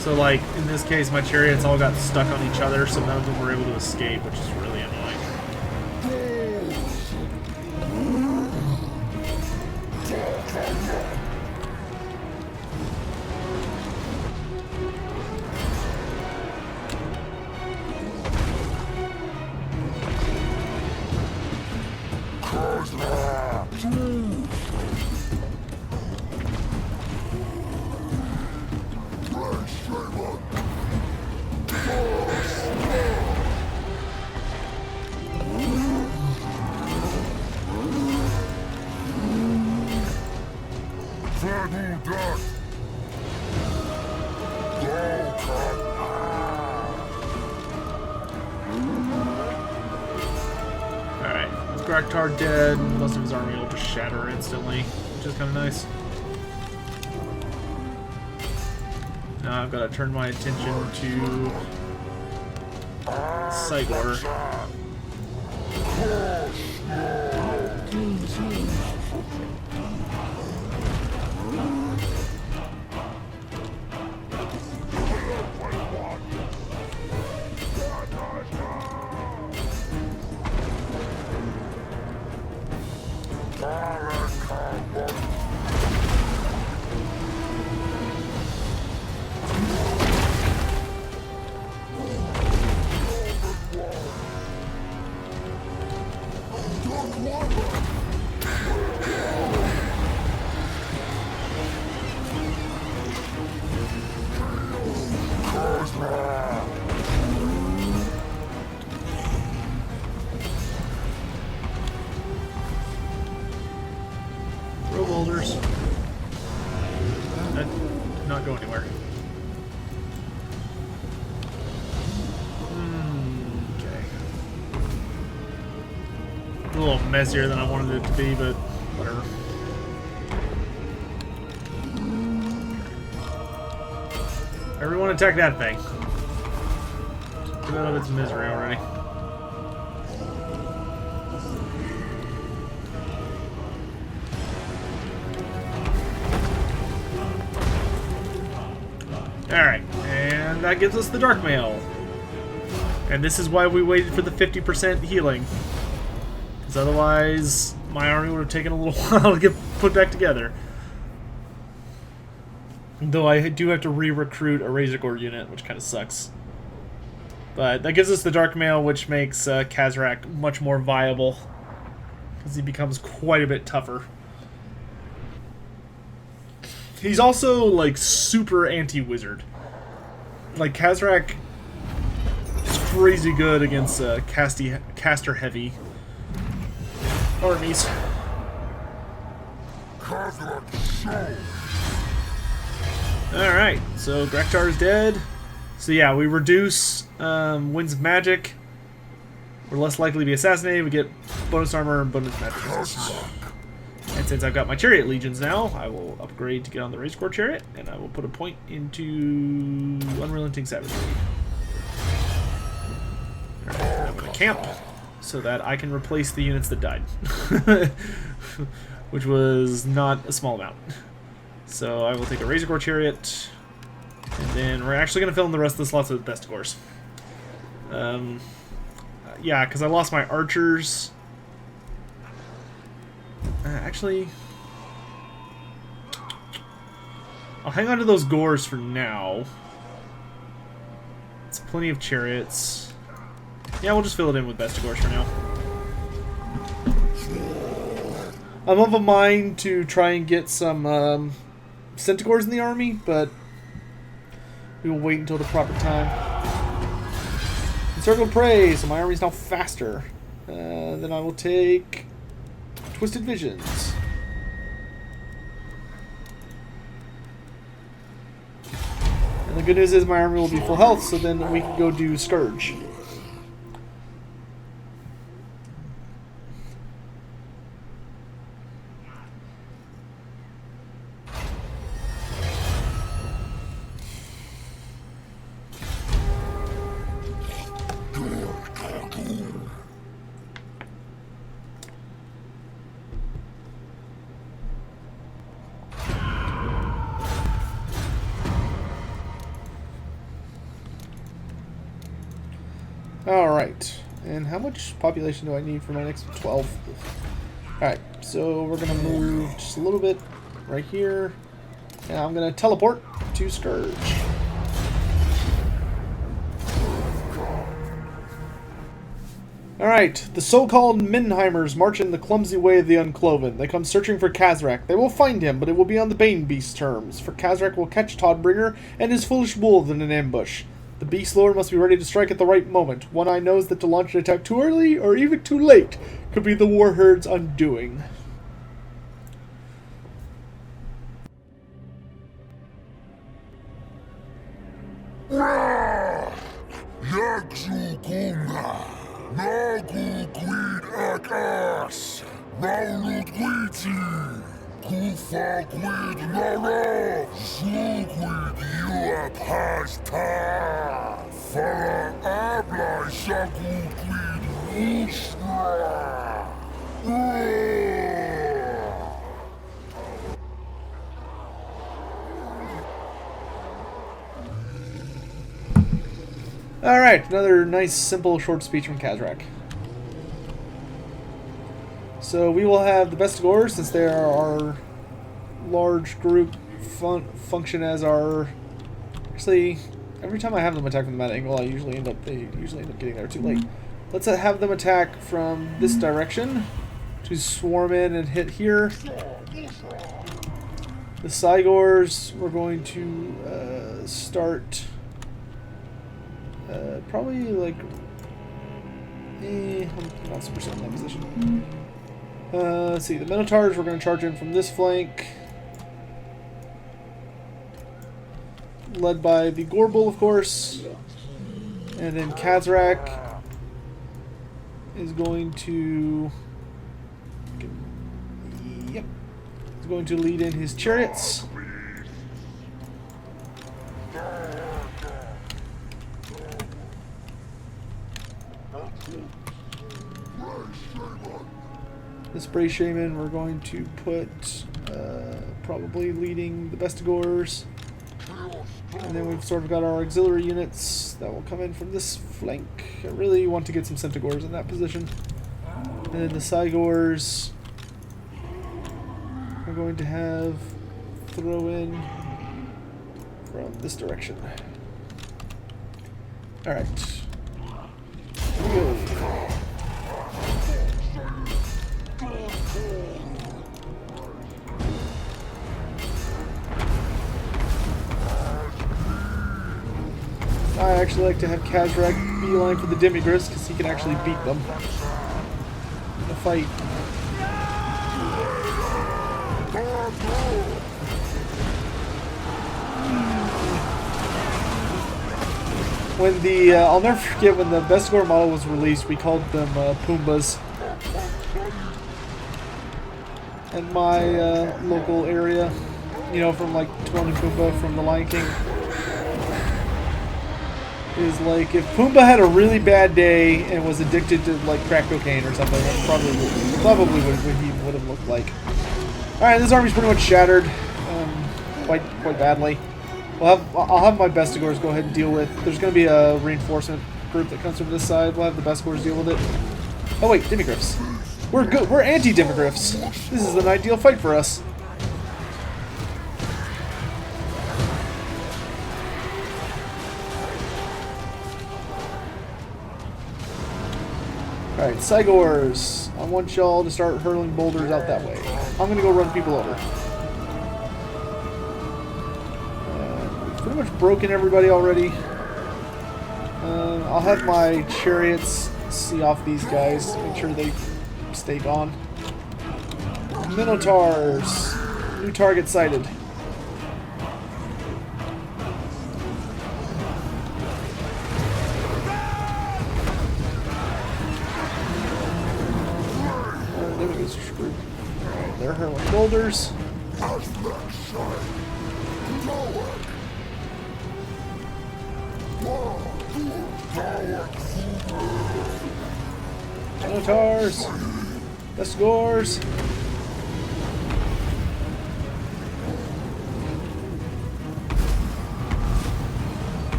So like in this case, my chariots all got stuck on each other, so none of them were able to escape, which is really annoying. Alright, Graktar dead. Most of his army will just shatter instantly, which is kind of nice. Now I've got to turn my attention to Sigor. Throw boulders. That did not go anywhere. Okay. A little messier than I wanted it to be, but whatever. Everyone attack that thing. Get out of its misery already. Alright, and that gives us the Dark Mail. And this is why we waited for the 50% healing. Because otherwise, my army would have taken a little while to get put back together. Though I do have to re-recruit a Razorgore unit, which kind of sucks. But that gives us the Dark Mail, which makes Khazrak much more viable. Because he becomes quite a bit tougher. He's also, like, super anti-wizard. Like, Khazrak is crazy good against caster-heavy armies. Alright, so Graktar is dead. So yeah, we reduce Winds of Magic. We're less likely to be assassinated. We get bonus armor and bonus magic resistance. And since I've got my Chariot Legions now, I will upgrade to get on the Razorgore Chariot, and I will put a point into Unrelenting Savagery. Alright, I'm going to camp so that I can replace the units that died. Which was not a small amount. So I will take a Razorgore Chariot, and then we're actually going to fill in the rest of the slots with Bestigors. Yeah, because I lost my archers. Actually, I'll hang on to those Gores for now. It's plenty of chariots. Yeah, we'll just fill it in with Bestigors for now. I'm of a mind to try and get some Centaurs in the army, but we will wait until the proper time. Encircled Prey, so my army's now faster. Then I will take Twisted Visions. And the good news is my army will be full health, so then we can go do Scourge. Alright, and how much population do I need for my next 12? Alright, so we're going to move just a little bit right here. And I'm going to teleport to Scourge. Alright, the so-called Menheimers march in the clumsy way of the uncloven. They come searching for Khazrak. They will find him, but it will be on the Bane Beast terms, for Khazrak will catch Todbringer and his foolish wolves in an ambush. The Beast Lord must be ready to strike at the right moment. One Eye knows that to launch an attack too early, or even too late, could be the Warherd's undoing. Yaksu kunga, nagu quid akas, maulut quiti, kufa quid nara, su quid iuat hasta, fara ablai sagu quid ustra. Alright, another nice, simple, short speech from Khazrak. So we will have the Bestigors, since they are our large group, function as our... Actually, every time I have them attack from that angle, they usually end up getting there too late. Let's have them attack from this direction to swarm in and hit here. The Cygors, we're going to start... probably like, I'm not super certain in that position. Let's see, the Minotaurs, we're going to charge in from this flank, led by the Gorbull, of course, and then Khazrak is going to, yep, is going to lead in his chariots. The Spray Shaman, we're going to put probably leading the Bestigors. And then we've sort of got our auxiliary units that will come in from this flank. I really want to get some Centaurs in that position. And then the Cygors, we're going to have throw in from this direction. Alright. Here we go. I actually like to have Khazrak beeline for the Demigriffs because he can actually beat them in a fight. When the I'll never forget when the Bestigor model was released, we called them Pumbas in my local area. You know, from like Timon and Pumbaa from The Lion King. Is like if Pumbaa had a really bad day and was addicted to like crack cocaine or something, that's probably what he would have looked like. All right, this army's pretty much shattered, quite badly. I'll have my Bestigors go ahead and deal with. There's going to be a reinforcement group that comes from this side. We'll have the Bestigors deal with it. Oh wait, Demigriffs. We're good. We're anti-Demigriffs. This is an ideal fight for us. Alright, Cygors, I want y'all to start hurling boulders out that way. I'm going to go run people over. We've pretty much broken everybody already. I'll have my chariots see off these guys, make sure they stay gone. Minotaurs, new target sighted. They're hurling boulders. Minotaurs. Bestigors.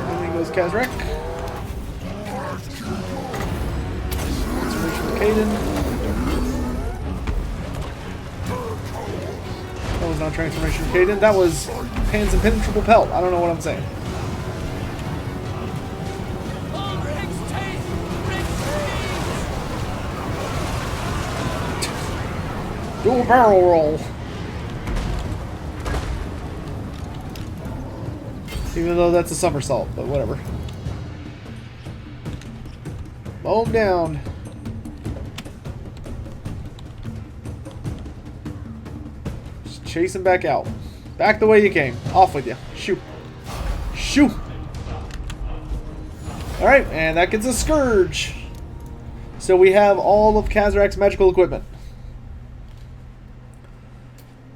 There goes Khazrak. Transformation of Caden. That was not Transformation of Caden. That was Pan's Impenetrable Pelt. I don't know what I'm saying. Dual barrel roll. Even though that's a somersault, but whatever. Mow him down. Just chase him back out. Back the way you came. Off with you. Shoot. Shoot. Alright, and that gets a Scourge. So we have all of Khazrak's magical equipment,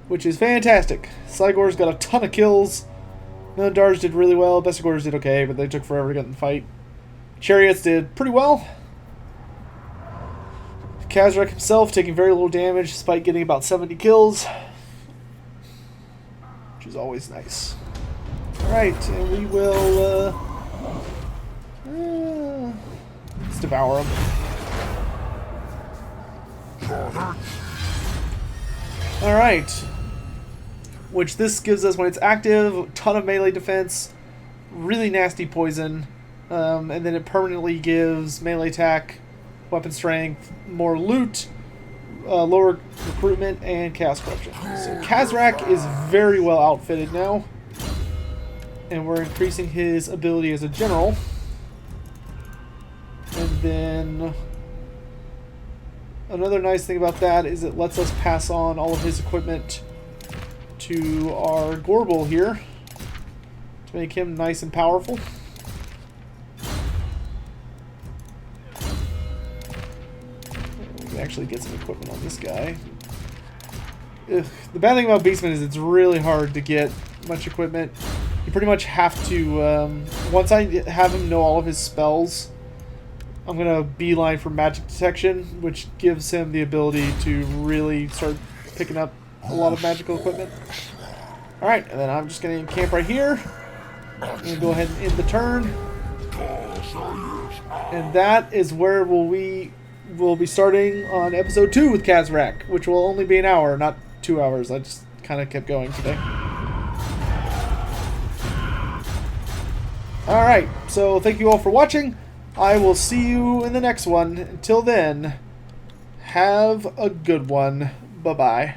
which is fantastic. Cygor's got a ton of kills. Darge did really well. Bestigors did okay, but they took forever to get in the fight. Chariots did pretty well. Khazrak himself taking very little damage despite getting about 70 kills, which is always nice. Alright, and we will let's devour them. Alright. Which this gives us when it's active, ton of melee defense, really nasty poison, and then it permanently gives melee attack, weapon strength, more loot, lower recruitment, and chaos corruption. So Khazrak is very well outfitted now, and we're increasing his ability as a general. And then another nice thing about that is it lets us pass on all of his equipment to our Gorbel here to make him nice and powerful. We can actually get some equipment on this guy. Ugh. The bad thing about Beastmen is it's really hard to get much equipment. You pretty much have to, once I have him know all of his spells, I'm going to beeline for magic detection, which gives him the ability to really start picking up a lot of magical equipment. Alright, and then I'm just going to camp right here. I'm going to go ahead and end the turn. And that is where we will be starting on episode 2 with Khazrak, which will only be an hour, not 2 hours. I just kind of kept going today. Alright, so thank you all for watching. I will see you in the next one. Until then, have a good one. Bye-bye.